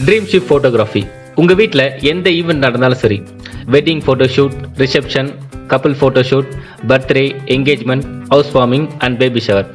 Dream ship photography. உங்கள் வீட்டில் எந்த ஈவெண்ட் நடந்தாலும் சரி, wedding photoshoot, reception, couple photoshoot, birthday, engagement, house warming and baby shower,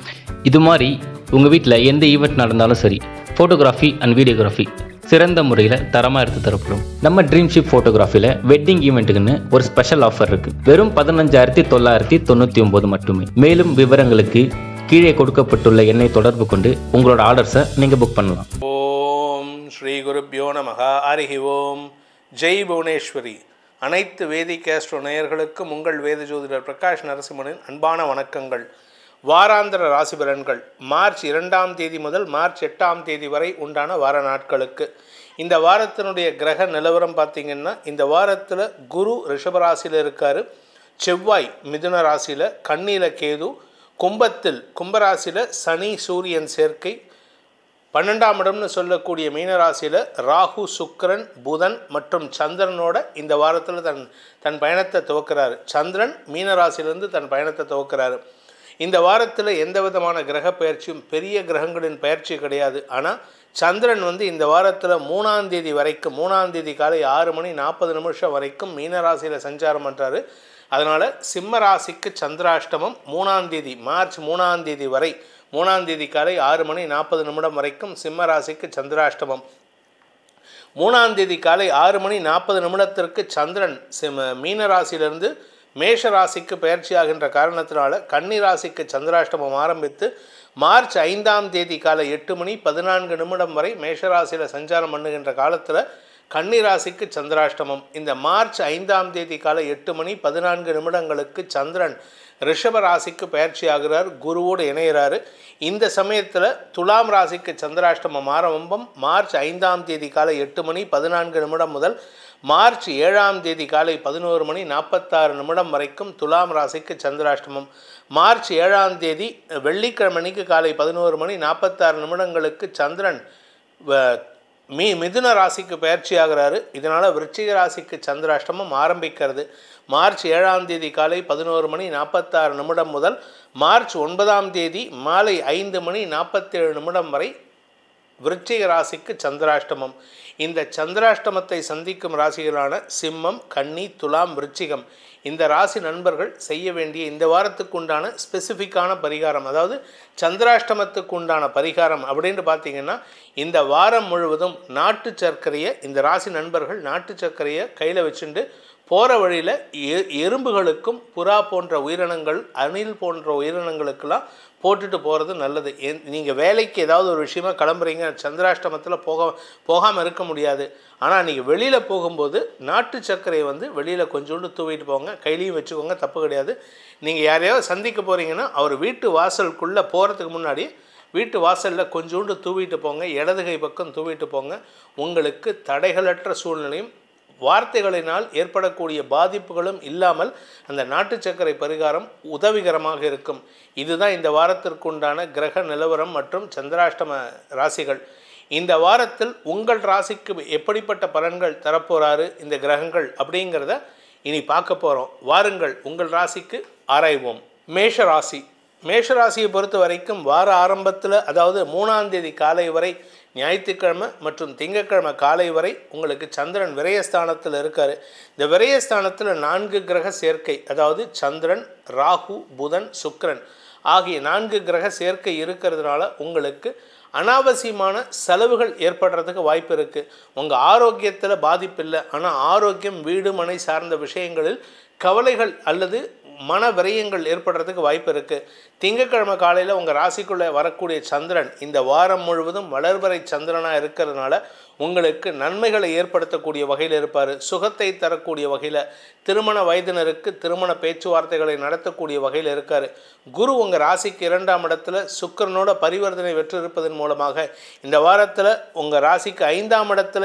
இது மாதிரி உங்கள் வீட்டில் எந்த ஈவெண்ட் நடந்தாலும் சரி, ஃபோட்டோகிராஃபி அண்ட் வீடியோகிராஃபி சிறந்த முறையில் தரமாக எடுத்து தரப்படும். நம்ம ட்ரீம் ஷிப் ஃபோட்டோகிராஃபியில் வெட்டிங் ஈவெண்ட்டுக்குன்னு ஒரு ஸ்பெஷல் ஆஃபர் இருக்குது. வெறும் 15,999 மட்டுமே. மேலும் விவரங்களுக்கு கீழே கொடுக்கப்பட்டுள்ள எண்ணை தொடர்பு கொண்டு உங்களோட ஆர்டர்ஸை நீங்கள் புக் பண்ணலாம். ஓம் ஸ்ரீ குருப்யோ நமஹ. ஹரி ஓம். ஜெய் புவனேஸ்வரி. அனைத்து வேதிக் ஆஸ்ட்ரோ நேயர்களுக்கும் உங்கள் வேத ஜோதிடர் பிரகாஷ் நரசிம்மனின் அன்பான வணக்கங்கள். வாராந்திர ராசி பலன்கள் மார்ச் 2ஆம் தேதி முதல் மார்ச் 8ஆம் தேதி வரை உண்டான வார நாட்களுக்கு. இந்த வாரத்தினுடைய கிரக நிலவரம் பார்த்திங்கன்னா, இந்த வாரத்தில் குரு ரிஷபராசியில் இருக்கார், செவ்வாய் மிதுன ராசியில், கன்னியில் கேது, கும்பத்தில் கும்பராசியில் சனி சூரியன் சேர்க்கை, 12ஆம் இடம்னு சொல்லக்கூடிய மீனராசியில் ராகு சுக்கிரன் புதன் மற்றும் சந்திரனோட இந்த வாரத்தில் தன் பயணத்தை துவக்கிறாரு. சந்திரன் மீனராசியிலிருந்து தன் பயணத்தை துவக்கிறாரு. இந்த வாரத்தில் எந்த விதமான கிரக பயிற்சியும், பெரிய கிரகங்களின் பயிற்சி கிடையாது. ஆனால் சந்திரன் இந்த வாரத்தில் 3ஆம் தேதி வரைக்கும், 3ஆம் தேதி காலை 6:40 வரைக்கும் மீனராசியில் சஞ்சாரம் பண்ணுறாரு. அதனால் சிம்ம ராசிக்கு சந்திராஷ்டமம் 3ஆம் தேதி மார்ச் 3ஆம் தேதி வரை, 3ஆம் தேதி காலை 6:40 வரைக்கும் சிம்ம ராசிக்கு சந்திராஷ்டமம். 3ஆம் தேதி காலை 6:40 சந்திரன் மீனராசியிலிருந்து மேஷ ராசிக்கு பயிற்சி ஆகின்ற காரணத்தினால கன்னி ராசிக்கு சந்திராஷ்டமம் ஆரம்பித்து மார்ச் 5ஆம் தேதி காலை 8:14 வரை மேஷராசியில் சஞ்சாரம் பண்ணுகின்ற காலத்தில் கன்னி ராசிக்கு சந்திராஷ்டமம். இந்த மார்ச் 5ஆம் தேதி காலை 8:14 சந்திரன் ரிஷப ராசிக்கு பயிற்சி ஆகிறார், குருவோடு இணைகிறாரு. இந்த சமயத்தில் துலாம் ராசிக்கு சந்திராஷ்டமம் ஆரம்பம் மார்ச் 5ஆம் தேதி காலை 8:14 முதல் மார்ச் 7ஆம் தேதி காலை 11:46 வரைக்கும் துலாம் ராசிக்கு சந்திராஷ்டமம். மார்ச் 7ஆம் தேதி வெள்ளிக்கிழமைக்கு காலை 11:46 சந்திரன் மிதுன ராசிக்கு பயிற்சி ஆகிறாரு. இதனால் விருச்சிக ராசிக்கு சந்திராஷ்டமம் ஆரம்பிக்கிறது. மார்ச் 7ஆம் தேதி காலை 11:46 முதல் மார்ச் 9ஆம் தேதி மாலை 5:47 வரை விருச்சிக ராசிக்கு சந்திராஷ்டமம். இந்த சந்திராஷ்டமத்தை சந்திக்கும் ராசிகளான சிம்மம், கன்னி, துலாம், விருச்சிகம், இந்த ராசி நண்பர்கள் செய்ய வேண்டிய இந்த வாரத்துக்கு உண்டான ஸ்பெசிஃபிக்கான பரிகாரம், அதாவது சந்திராஷ்டமத்துக்கு உண்டான பரிகாரம் அப்படின்னு பார்த்திங்கன்னா, இந்த வாரம் முழுவதும் நாட்டு சர்க்கரையை இந்த ராசி நண்பர்கள் நாட்டு சர்க்கரையை கையில் வச்சுட்டு போகிற வழியில் எறும்புகளுக்கும் புறா போன்ற உயிரினங்கள், அணில் போன்ற உயிரினங்களுக்கெல்லாம் போட்டுட்டு போகிறது நல்லது. நீங்கள் வேலைக்கு ஏதாவது ஒரு விஷயமா கிளம்புறீங்க, சந்திராஷ்டமத்தில் போகாமல் இருக்க முடியாது. ஆனால் நீங்கள் வெளியில் போகும்போது நாட்டு சர்க்கரையை வெளியில் கொஞ்சோண்டு தூவிட்டு போங்க, கையிலையும் வச்சுக்கோங்க, தப்பு கிடையாது. நீங்கள் யாரையாவது சந்திக்க போகிறீங்கன்னா அவர் வீட்டு வாசலுக்குள்ளே போகிறதுக்கு முன்னாடி வீட்டு வாசலில் கொஞ்சோண்டு தூவிட்டு போங்க, இடது கை பக்கம் தூவிட்டு போங்க. உங்களுக்கு தடைகளற்ற சூழ்நிலையும் வார்த்தைகளினால் ஏற்படக்கூடிய பாதிப்புகளும் இல்லாமல் அந்த நாட்டு சர்க்கரை பரிகாரம் உதவிகரமாக இருக்கும். இதுதான் இந்த வாரத்திற்குண்டான கிரக நிலவரம் மற்றும் சந்திராஷ்டம ராசிகள். இந்த வாரத்தில் உங்கள் ராசிக்கு எப்படிப்பட்ட பலன்கள் தரப்போறாரு இந்த கிரகங்கள் அப்படிங்கிறத இனி பார்க்க போகிறோம். வாருங்கள் உங்கள் ராசிக்கு ஆராய்வோம். மேஷ ராசி. மேஷராசியை பொறுத்த வரைக்கும் வார ஆரம்பத்தில், அதாவது 3ஆம் தேதி காலை வரை, ஞாயிற்றுக்கிழமை மற்றும் திங்கட்கிழமை காலை வரை உங்களுக்கு சந்திரன் விரயஸ்தானத்தில் இருக்கார். இந்த விரயஸ்தானத்தில் 4 கிரக சேர்க்கை, அதாவது சந்திரன், ராகு, புதன், சுக்கிரன் ஆகிய 4 கிரக சேர்க்கை இருக்கிறதுனால உங்களுக்கு அனாவசியமான செலவுகள் ஏற்படுறதுக்கு வாய்ப்பு இருக்குது. உங்கள் ஆரோக்கியத்தில் பாதிப்பு இல்லை, ஆனால் ஆரோக்கியம், வீடு மனை சார்ந்த விஷயங்களில் கவலைகள் அல்லது மன விரயங்கள் ஏற்படுறதுக்கு வாய்ப்பு இருக்குது. திங்கட்கிழமை காலையில் உங்கள் ராசிக்குள்ளே வரக்கூடிய சந்திரன் இந்த வாரம் முழுவதும் வளர்வரை சந்திரனாக இருக்கிறதுனால உங்களுக்கு நன்மைகளை ஏற்படுத்தக்கூடிய வகையில் இருப்பார். சுகத்தை தரக்கூடிய வகையில், திருமண வயதினருக்கு திருமண பேச்சுவார்த்தைகளை நடத்தக்கூடிய வகையில் இருக்கார். குரு உங்கள் ராசிக்கு 2ஆம் இடத்துல சுக்கிரனோட பரிவர்த்தனை வெற்றிருப்பதன் மூலமாக இந்த வாரத்தில் உங்கள் ராசிக்கு 5ஆம் இடத்துல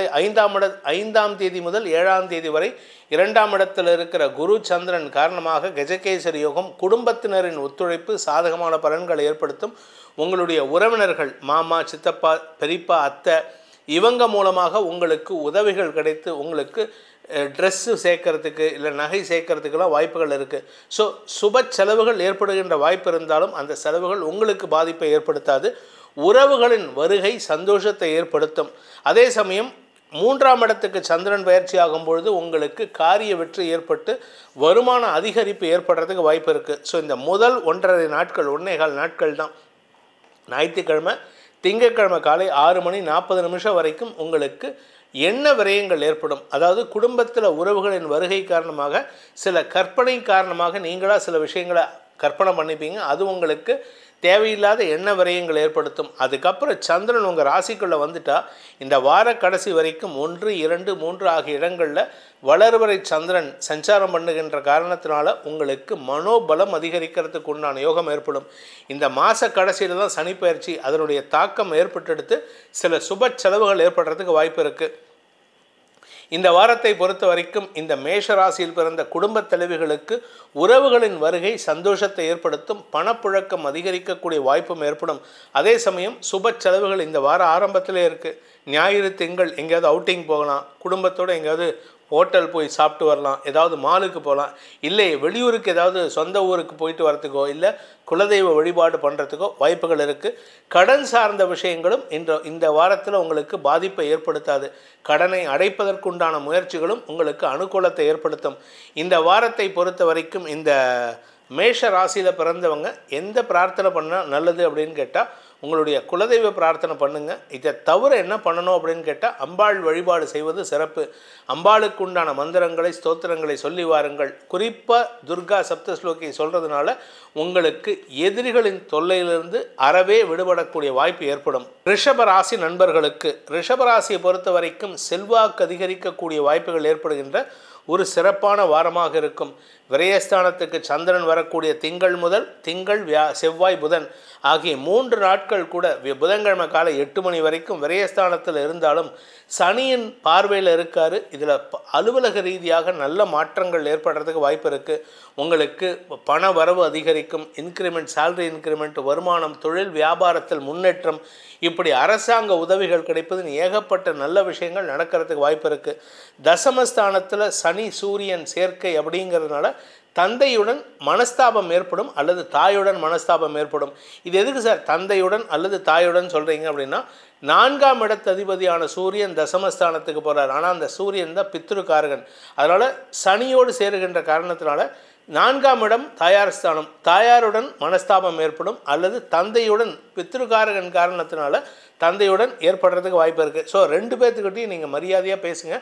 5ஆம் தேதி முதல் 7ஆம் தேதி வரை 2ஆம் இடத்தில் இருக்கிற குரு சந்திரன் காரணமாக கஜகேசரி யோகம், குடும்பத்தினரின் ஒத்துழைப்பு சாதகமான பலன்களை ஏற்படுத்தும். உங்களுடைய உறவினர்கள், மாமா, சித்தப்பா, பெரியப்பா, அத்தை, இவங்க மூலமாக உங்களுக்கு உதவிகள் கிடைத்து உங்களுக்கு ட்ரெஸ்ஸு சேர்க்கறதுக்கு இல்லை நகை சேர்க்கறதுக்கெல்லாம் வாய்ப்புகள் இருக்குது. ஸோ சுப செலவுகள் ஏற்படுகின்ற வாய்ப்பு இருந்தாலும் அந்த செலவுகள் உங்களுக்கு பாதிப்பை ஏற்படுத்தாது. உறவுகளின் வருகை சந்தோஷத்தை ஏற்படுத்தும். அதே சமயம் மூன்றாம் இடத்துக்கு சந்திரன் பயிற்சி ஆகும் பொழுது உங்களுக்கு காரிய வெற்றி ஏற்பட்டு வருமான அதிகரிப்பு ஏற்படுறதுக்கு வாய்ப்பு இருக்குது. ஸோ இந்த முதல் 1.5 நாட்கள் 1.25 நாட்கள் தான் ஞாயிற்றுக்கிழமை திங்கட்கிழமை காலை 6:40 வரைக்கும் உங்களுக்கு எண்ண விரயங்கள் ஏற்படும். அதாவது குடும்பத்தில் உறவுகளின் வருகை காரணமாக சில கற்பனை காரணமாக நீங்களாக சில விஷயங்களை கற்பனை பண்ணிப்பீங்க. அது உங்களுக்கு தேவையில்லாத எண்ண விரயங்கள் ஏற்படுத்தும். அதுக்கப்புறம் சந்திரன் உங்கள் ராசிக்குள்ளே வந்துட்டால் இந்த வார கடைசி வரைக்கும் 1, 2, 3 ஆகிய இடங்களில் வளர்வரை சந்திரன் சஞ்சாரம் பண்ணுகின்ற காரணத்தினால உங்களுக்கு மனோபலம் அதிகரிக்கிறதுக்கு உண்டான யோகம் ஏற்படும். இந்த மாத கடைசியில் தான் சனிப்பெயர்ச்சி அதனுடைய தாக்கம் ஏற்பட்டெடுத்து சில சுப செலவுகள் ஏற்படுறதுக்கு வாய்ப்பு இருக்குது. இந்த வாரத்தை பொறுத்த வரைக்கும் இந்த மேஷ ராசியில் பிறந்த குடும்பத் தலைவிகளுக்கு உறவுகளின் வருகை சந்தோஷத்தை ஏற்படுத்தும். பணப்புழக்கம் அதிகரிக்கக்கூடிய வாய்ப்பும் ஏற்படும். அதே சமயம் சுப செலவுகள் இந்த வார ஆரம்பத்திலே இருக்குது. ஞாயிறு திங்கள் எங்கேயாவது அவுட்டிங் போகலாம், குடும்பத்தோடு எங்கேயாவது ஹோட்டல் போய் சாப்பிட்டு வரலாம், ஏதாவது மாலுக்கு போகலாம், இல்லை வெளியூருக்கு ஏதாவது சொந்த ஊருக்கு போயிட்டு வரத்துக்கோ இல்லை குலதெய்வ வழிபாடு பண்ணுறதுக்கோ வாய்ப்புகள் இருக்குது. கடன் சார்ந்த விஷயங்களும் இந்த வாரத்தில் உங்களுக்கு பாதிப்பை ஏற்படுத்தாது. கடனை அடைப்பதற்குண்டான முயற்சிகளும் உங்களுக்கு அனுகூலத்தை ஏற்படுத்தும். இந்த வாரத்தை பொறுத்த வரைக்கும் இந்த மேஷ ராசியில் பிறந்தவங்க எந்த பிரார்த்தனை பண்ணால் நல்லது அப்படின்னு கேட்டால் உங்களுடைய குலதெய்வ பிரார்த்தனை பண்ணுங்கள். இதை தவிர என்ன பண்ணணும் அப்படின்னு கேட்டால் அம்பாள் வழிபாடு செய்வது சிறப்பு. அம்பாளுக்கு உண்டான மந்திரங்களை ஸ்தோத்திரங்களை சொல்லி வாருங்கள். குறிப்பாக துர்கா சப்தஸ்லோகி சொல்கிறதுனால உங்களுக்கு எதிரிகளின் தொல்லையிலிருந்து அறவே விடுபடக்கூடிய வாய்ப்பு ஏற்படும். ரிஷப ராசி நண்பர்களுக்கு ரிஷப ராசியை பொறுத்த வரைக்கும் செல்வாக்கு அதிகரிக்கக்கூடிய வாய்ப்புகள் ஏற்படுகின்ற ஒரு சிறப்பான வாரமாக இருக்கும். விரயஸ்தானத்துக்கு சந்திரன் வரக்கூடிய திங்கள் முதல் செவ்வாய் புதன் ஆகிய 3 நாட்கள் கூட புதன்கிழமை காலை 8 மணி வரைக்கும் விரயஸ்தானத்தில் இருந்தாலும் சனியின் பார்வையில் இருக்கார். இதில் அலுவலக ரீதியாக நல்ல மாற்றங்கள் ஏற்படுறதுக்கு வாய்ப்பு இருக்குது. உங்களுக்கு பண வரவு அதிகரிக்கும். இன்க்ரிமெண்ட், சேலரி இன்க்ரிமெண்ட், வருமானம், தொழில் வியாபாரத்தில் முன்னேற்றம், இப்படி அரசாங்க உதவிகள் கிடைப்பதுன்னு ஏகப்பட்ட நல்ல விஷயங்கள் நடக்கிறதுக்கு வாய்ப்பு இருக்குது. தசமஸ்தானத்தில் சனி சூரியன் சேர்க்கை அப்படிங்கிறதுனால தந்தையுடன் மனஸ்தாபம் ஏற்படும் அல்லது தாயுடன் மனஸ்தாபம் ஏற்படும். இது எதுக்கு சார் தந்தையுடன் அல்லது தாயுடன் சொல்கிறீங்க அப்படின்னா 4ஆம் இடத்து அதிபதியான சூரியன் தசமஸ்தானத்துக்கு போகிறார். ஆனால் அந்த சூரியன் தான் பித்ருக்காரகன். அதனால் சனியோடு சேருகின்ற காரணத்தினால 4ஆம் இடம் தாயார் ஸ்தானம், தாயாருடன் மனஸ்தாபம் ஏற்படும் அல்லது தந்தையுடன் பித்ருக்காரகன் காரணத்தினால தந்தையுடன் ஏற்படுறதுக்கு வாய்ப்பு இருக்குது. ஸோ 2 பேர்த்துக்கிட்டையும் நீங்கள் மரியாதையாக பேசுங்க.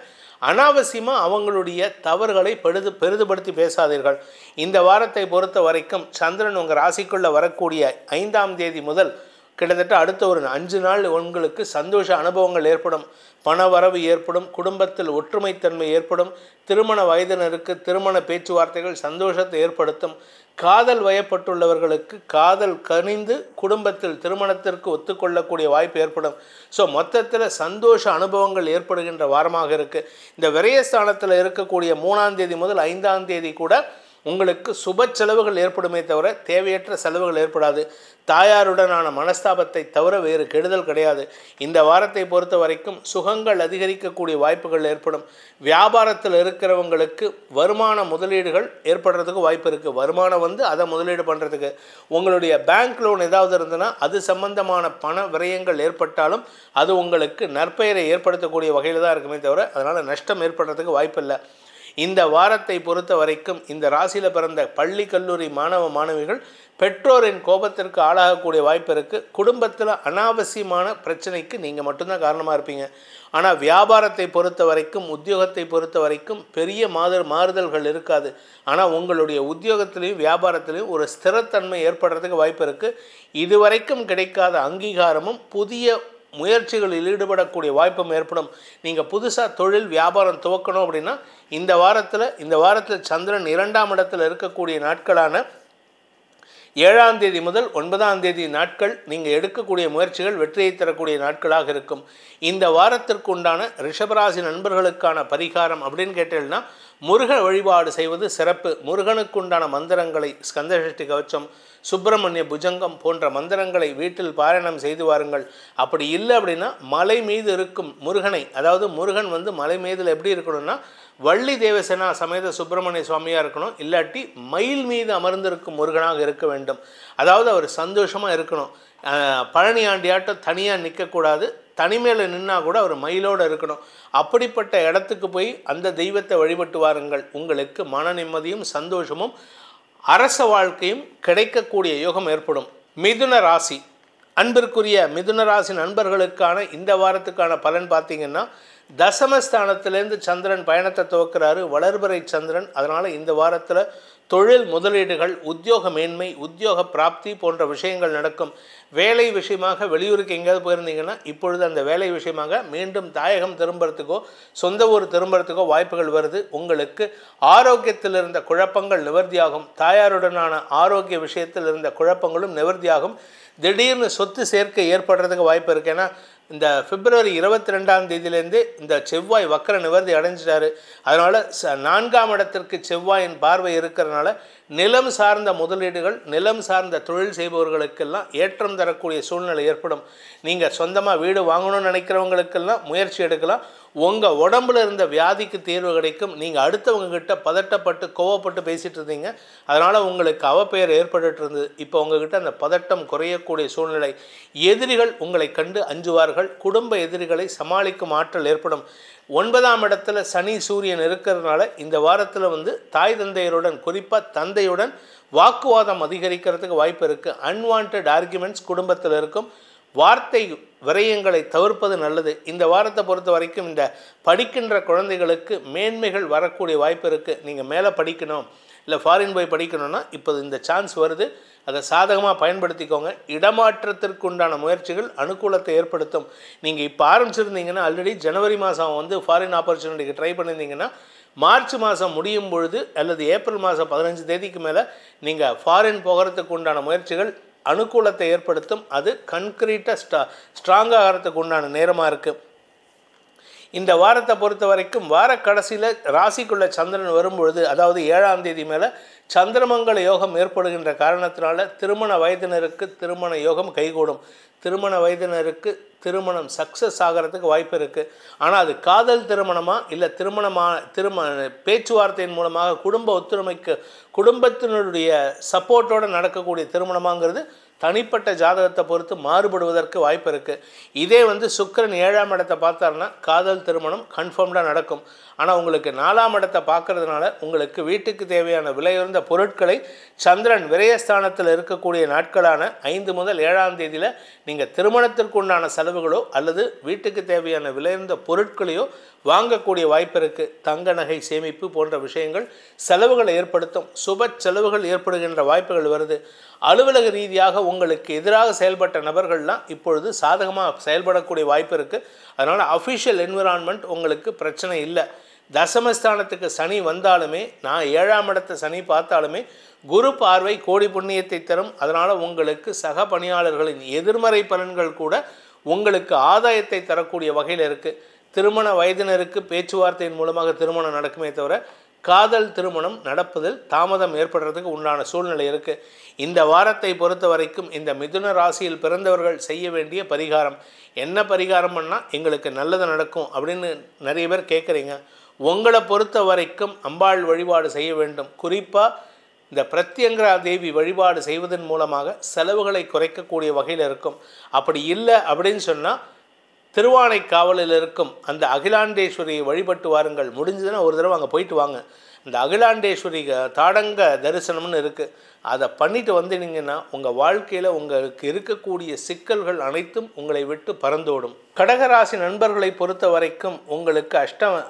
அனாவசியமாக அவங்களுடைய தவறுகளை பெரிதுபடுத்தி பேசாதீர்கள். இந்த வாரத்தை பொறுத்த வரைக்கும் சந்திரன் உங்கள் ராசிக்குள்ளே வரக்கூடிய 5ஆம் தேதி முதல் கிட்டத்தட்ட அடுத்த ஒரு 5 நாள் உங்களுக்கு சந்தோஷ அனுபவங்கள் ஏற்படும். பண வரவு ஏற்படும். குடும்பத்தில் ஒற்றுமைத்தன்மை ஏற்படும். திருமண வயதினருக்கு திருமண பேச்சுவார்த்தைகள் சந்தோஷத்தை ஏற்படுத்தும். காதல் வயப்பட்டுள்ளவர்களுக்கு காதல் கனிந்து குடும்பத்தில் திருமணத்திற்கு ஒத்துக்கொள்ளக்கூடிய வாய்ப்பு ஏற்படும். ஸோ மொத்தத்தில் சந்தோஷ அனுபவங்கள் ஏற்படுகின்ற வாரமாக இருக்குது. இந்த விரயஸ்தானத்தில் இருக்கக்கூடிய 3ஆம் தேதி முதல் 5ஆம் தேதி கூட உங்களுக்கு சுப செலவுகள் ஏற்படுமே தவிர தேவையற்ற செலவுகள் ஏற்படாது. தாயாருடனான மனஸ்தாபத்தை தவிர வேறு கெடுதல் கிடையாது. இந்த வாரத்தை பொறுத்த வரைக்கும் சுகங்கள் அதிகரிக்கக்கூடிய வாய்ப்புகள் ஏற்படும். வியாபாரத்தில் இருக்கிறவங்களுக்கு வருமான முதலீடுகள் ஏற்படுறதுக்கு வாய்ப்பு இருக்குது. வருமானம் அதை முதலீடு பண்ணுறதுக்கு உங்களுடைய பேங்க் லோன் ஏதாவது இருந்ததுன்னா அது சம்பந்தமான பண விரயங்கள் ஏற்பட்டாலும் அது உங்களுக்கு நற்பெயரை ஏற்படுத்தக்கூடிய வகையில் தான் இருக்குமே தவிர அதனால் நஷ்டம் ஏற்படுறதுக்கு வாய்ப்பு இல்லை. இந்த வாரத்தை பொறுத்த வரைக்கும் இந்த ராசியில் பிறந்த பள்ளி கல்லூரி மாணவ மாணவிகள் பெற்றோரின் கோபத்திற்கு ஆளாகக்கூடிய வாய்ப்பு இருக்குது. குடும்பத்தில் அனாவசியமான பிரச்சனைக்கு நீங்கள் மட்டும்தான் காரணமாக இருப்பீங்க. ஆனால் வியாபாரத்தை பொறுத்த வரைக்கும் உத்தியோகத்தை பொறுத்த வரைக்கும் பெரிய மாறுதல்கள் இருக்காது. ஆனால் உங்களுடைய உத்தியோகத்திலையும் வியாபாரத்திலையும் ஒரு ஸ்திரத்தன்மை ஏற்படுறதுக்கு வாய்ப்பு இருக்குது. இதுவரைக்கும் கிடைக்காத அங்கீகாரமும் புதிய முயற்சிகளில் ஈடுபடக்கூடிய வாய்ப்பும் ஏற்படும். நீங்கள் புதுசாக தொழில் வியாபாரம் துவக்கணும் அப்படின்னா இந்த வாரத்தில் சந்திரன் 2ஆம் இடத்தில் இருக்கக்கூடிய நாட்களான 7ஆம் தேதி முதல் 9ஆம் தேதி நாட்கள் நீங்கள் எடுக்கக்கூடிய முயற்சிகள் வெற்றியை தரக்கூடிய நாட்களாக இருக்கும். இந்த வாரத்திற்கு உண்டான ரிஷபராசி நண்பர்களுக்கான பரிகாரம் அப்படின்னு கேட்டீங்கன்னா முருக வழிபாடு செய்வது சிறப்பு. முருகனுக்குண்டான மந்திரங்களை ஸ்கந்தசஷ்டி கவச்சம், சுப்பிரமணிய புஜங்கம் போன்ற மந்திரங்களை வீட்டில் பாராயணம் செய்து வாருங்கள். அப்படி இல்லை அப்படின்னா மலை மீது இருக்கும் முருகனை, அதாவது முருகன் மலை மீதில் எப்படி இருக்கணும்னா வள்ளி தேவசேனா சமேத சுப்பிரமணிய சுவாமியாக இருக்கணும். இல்லாட்டி மயில் மீது அமர்ந்திருக்கும் முருகனாக இருக்க வேண்டும். அதாவது அவர் சந்தோஷமாக இருக்கணும். பழனி ஆண்டியாட்டம் தனியாக நிற்கக்கூடாது. தனிமையில் நின்னா கூட அவர் மயிலோடு இருக்கணும். அப்படிப்பட்ட இடத்துக்கு போய் அந்த தெய்வத்தை வழிபட்டு வாருங்கள். உங்களுக்கு மன நிம்மதியும் சந்தோஷமும் அரச வாழ்க்கையும் கிடைக்கக்கூடிய யோகம் ஏற்படும். மிதுன ராசி அன்பிற்குரிய மிதுன ராசி நண்பர்களுக்கான இந்த வாரத்துக்கான பலன் பார்த்தீங்கன்னா, தசமஸ்தானத்திலேருந்து சந்திரன் பயணத்தை துவக்கிறாரு, வளர்பிறை சந்திரன். அதனால் இந்த வாரத்தில் தொழில் முதலீடுகள், உத்தியோக மேன்மை, உத்தியோக பிராப்தி போன்ற விஷயங்கள் நடக்கும். வேலை விஷயமாக வெளியூருக்கு எங்கேயாவது போயிருந்தீங்கன்னா இப்பொழுது அந்த வேலை விஷயமாக மீண்டும் தாயகம் திரும்புறதுக்கோ சொந்த ஊர் திரும்புறதுக்கோ வாய்ப்புகள் வருது. உங்களுக்கு ஆரோக்கியத்தில் இருந்த குழப்பங்கள் நிவர்த்தியாகும். தாயாருடனான ஆரோக்கிய விஷயத்தில் இருந்த குழப்பங்களும் நிவர்த்தியாகும். திடீர்னு சொத்து சேர்க்கை ஏற்படுறதுக்கு வாய்ப்பு இருக்குது. ஏன்னா இந்த பிப்ரவரி 22ஆம் தேதியிலேருந்து இந்த செவ்வாய் வக்கர நிவர்த்தி அடைஞ்சிட்டாரு. அதனால் 4ஆம் இடத்திற்கு செவ்வாயின் பார்வை இருக்கிறதுனால நிலம் சார்ந்த முதலீடுகள், நிலம் சார்ந்த தொழில் செய்பவர்களுக்கெல்லாம் ஏற்றம் தரக்கூடிய சூழ்நிலை ஏற்படும். நீங்கள் சொந்தமாக வீடு வாங்கணும்னு நினைக்கிறவங்களுக்கெல்லாம் முயற்சி எடுக்கலாம். உங்கள் உடம்புல இருந்த வியாதிக்கு தீர்வு கிடைக்கும். நீங்கள் அடுத்தவங்ககிட்ட பதட்டப்பட்டு கோவப்பட்டு பேசிகிட்டு இருந்தீங்க, அதனால் உங்களுக்கு அவப்பெயர் ஏற்பட்டு இருந்தது. இப்போ உங்ககிட்ட அந்த பதட்டம் குறையக்கூடிய சூழ்நிலை. எதிரிகள் உங்களை கண்டு அஞ்சுவார்கள். குடும்ப எதிரிகளை சமாளிக்கும் ஆற்றல் ஏற்படும். 9ஆம் இடத்துல சனி சூரியன் இருக்கிறதுனால இந்த வாரத்தில் தாய் தந்தையருடன், குறிப்பாக தந்தையுடன் வாக்குவாதம் அதிகரிக்கிறதுக்கு வாய்ப்பு இருக்குது. அன்வான்ட் ஆர்குமெண்ட்ஸ் குடும்பத்தில் இருக்கும். வார்த்தை விரயங்களை தவிர்ப்பது நல்லது. இந்த வாரத்தை பொறுத்த வரைக்கும் இந்த படிக்கின்ற குழந்தைகளுக்கு மேன்மைகள் வரக்கூடிய வாய்ப்பு இருக்குது. நீங்கள் மேலே படிக்கணும், இல்லை ஃபாரின் போய் படிக்கணும்னா இப்போ இந்த சான்ஸ் வருது. அதை சாதகமாக பயன்படுத்திக்கோங்க. இடமாற்றத்திற்கு உண்டான முயற்சிகள் அனுகூலத்தை ஏற்படுத்தும். நீங்கள் இப்போ ஆரம்பிச்சிருந்தீங்கன்னா, ஆல்ரெடி ஜனவரி மாதம் ஃபாரின் ஆப்பர்ச்சுனிட்டிக்கு ட்ரை பண்ணியிருந்தீங்கன்னா, மார்ச் மாதம் முடியும் பொழுது அல்லது ஏப்ரல் மாதம் 15 தேதிக்கு மேலே நீங்கள் ஃபாரின் போகிறதுக்கு உண்டான முயற்சிகள் அனுகூலத்தை ஏற்படுத்தும். அது கன்க்ரீட்டாக ஸ்ட்ராங்காக ஆகிறதுக்கு உண்டான நேரமாக இருக்குது. இந்த வாரத்தை பொறுத்த வரைக்கும் வார கடைசியில் ராசிக்குள்ள சந்திரன் வரும்பொழுது, அதாவது 7ஆம் தேதி மேலே சந்திரமங்கல யோகம் ஏற்படுகின்ற காரணத்தினால திருமண வயதினருக்கு திருமண யோகம் கைகூடும். திருமண வயதினருக்கு திருமணம் சக்ஸஸ் ஆகிறதுக்கு வாய்ப்பு இருக்குது. ஆனால் அது காதல் திருமணமாக இல்லை பேச்சுவார்த்தையின் மூலமாக குடும்ப ஒத்துழைமைக்கு குடும்பத்தினுடைய சப்போர்ட்டோடு நடக்கக்கூடிய திருமணமாங்கிறது தனிப்பட்ட ஜாதகத்தை பொறுத்து மாறுபடுவதற்கு வாய்ப்பு இருக்குது. இதே சுக்கிரன் 7ஆம் இடத்தை பார்த்தாருன்னா காதல் திருமணம் கன்ஃபார்ம்டாக நடக்கும். ஆனால் உங்களுக்கு 4ஆம் இடத்தை பார்க்கறதுனால உங்களுக்கு வீட்டுக்கு தேவையான விலையுயர்ந்த பொருட்களை சந்திரன் விரயஸ்தானத்தில் இருக்கக்கூடிய நாட்களான 5 முதல் 7ஆம் தேதியில் நீங்கள் திருமணத்திற்கு உண்டான செலவுகளோ அல்லது வீட்டுக்கு தேவையான விலையுயர்ந்த பொருட்களையோ வாங்கக்கூடிய வாய்ப்பு இருக்குது. தங்க நகை சேமிப்பு போன்ற விஷயங்கள் செலவுகளை ஏற்படுத்தும். சுப செலவுகள் ஏற்படுகின்ற வாய்ப்புகள் வருது. அலுவலக ரீதியாக உங்களுக்கு எதிராக செயல்பட்ட நபர்கள்லாம் இப்பொழுது சாதகமாக செயல்படக்கூடிய வாய்ப்பு இருக்குது. அதனால் அஃபிஷியல் என்விரான்மெண்ட் உங்களுக்கு பிரச்சனை இல்லை. தசமஸ்தானத்துக்கு சனி வந்தாலுமே, நான் 7ஆம் இடத்தை சனி பார்த்தாலுமே குரு பார்வை கோடி புண்ணியத்தை தரும். அதனால் உங்களுக்கு சக பணியாளர்களின் எதிர்மறை பலன்கள் கூட உங்களுக்கு ஆதாயத்தை தரக்கூடிய வகையில் இருக்குது. திருமண வயதினருக்கு பேச்சுவார்த்தையின் மூலமாக திருமணம் நடக்குமே தவிர காதல் திருமணம் நடப்பதில் தாமதம் ஏற்படுறதுக்கு உண்டான சூழ்நிலை இருக்குது. இந்த வாரத்தை பொறுத்த வரைக்கும் இந்த மிதுன ராசியில் பிறந்தவர்கள் செய்ய வேண்டிய பரிகாரம் என்ன? பரிகாரம் பண்ணால் எங்களுக்கு நல்லது நடக்கும் அப்படின்னு நிறைய பேர் கேட்குறீங்க. உங்களை பொறுத்த வரைக்கும் அம்பாள் வழிபாடு செய்ய வேண்டும். குறிப்பாக இந்த பிரத்யங்கரா தேவி வழிபாடு செய்வதன் மூலமாக செலவுகளை குறைக்கக்கூடிய வகையில் இருக்கும். அப்படி இல்லை அப்படின்னு சொன்னால் திருவானைக்காவலில் இருக்கும் அந்த அகிலாண்டேஸ்வரியை வழிபட்டு வாருங்கள். முடிஞ்சதுன்னா ஒரு தடவை அங்கே போயிட்டு வாங்க. இந்த அகிலாண்டேஸ்வரி தாடங்க தரிசனம்னு இருக்குது. அதை பண்ணிட்டு வந்தீங்கன்னா உங்கள் வாழ்க்கையில் உங்களுக்கு இருக்கக்கூடிய சிக்கல்கள் அனைத்தும் உங்களை விட்டு பறந்தோடும். கடகராசி நண்பர்களை பொறுத்த வரைக்கும் உங்களுக்கு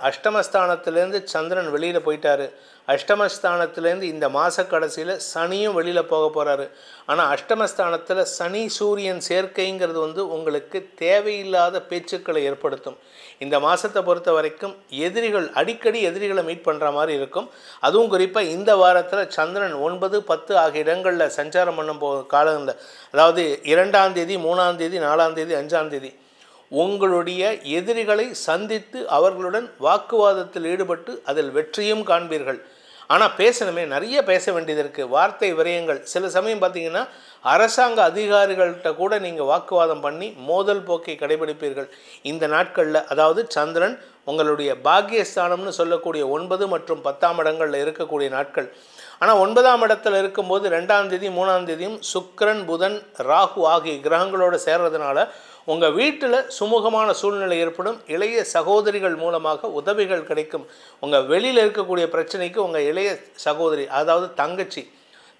அஷ்டமஸ்தானத்திலேருந்து சந்திரன் வெளியில் போயிட்டாரு. அஷ்டமஸ்தானத்திலேருந்து இந்த மாத கடைசியில் சனியும் வெளியில் போக போகிறாரு. ஆனால் அஷ்டமஸ்தானத்தில் சனி சூரியன் சேர்க்கைங்கிறது உங்களுக்கு தேவையில்லாத பேச்சுக்களை ஏற்படுத்தும். இந்த மாதத்தை பொறுத்த வரைக்கும் அடிக்கடி எதிரிகளை மீட் பண்ணுற மாதிரி இருக்கும். அதுவும் குறிப்பாக இந்த வாரத்தில் சந்திரன் 9, 10 ஆகிய இடங்களில் சஞ்சாரம் பண்ணும் காலங்களில், அதாவது 2ஆம் தேதி, 3ஆம் தேதி, 4ஆம் தேதி, 5ஆம் தேதி உங்களுடைய எதிரிகளை சந்தித்து அவர்களுடன் வாக்குவாதத்தில் ஈடுபட்டு அதில் வெற்றியும் காண்பீர்கள். ஆனால் பேசணுமே, நிறைய பேச வேண்டியது இருக்குது. வார்த்தை விரயங்கள் சில சமயம் பார்த்திங்கன்னா அரசாங்க அதிகாரிகள்கிட்ட கூட நீங்கள் வாக்குவாதம் பண்ணி மோதல் போக்கை கடைபிடிப்பீர்கள் இந்த நாட்களில். அதாவது சந்திரன் உங்களுடைய பாக்கியஸ்தானம்னு சொல்லக்கூடிய 9 மற்றும் 10ஆம் இடங்களில் இருக்கக்கூடிய நாட்கள். ஆனால் 9ஆம் இடத்துல இருக்கும்போது 2ஆம் தேதி, 3ஆம் தேதியும் சுக்கிரன், புதன், ராகு ஆகிய கிரகங்களோடு சேர்றதுனால உங்கள் வீட்டில் சுமூகமான சூழ்நிலை ஏற்படும். இளைய சகோதரிகள் மூலமாக உதவிகள் கிடைக்கும். உங்கள் வெளியில் இருக்கக்கூடிய பிரச்சனைக்கு உங்கள் இளைய சகோதரி, அதாவது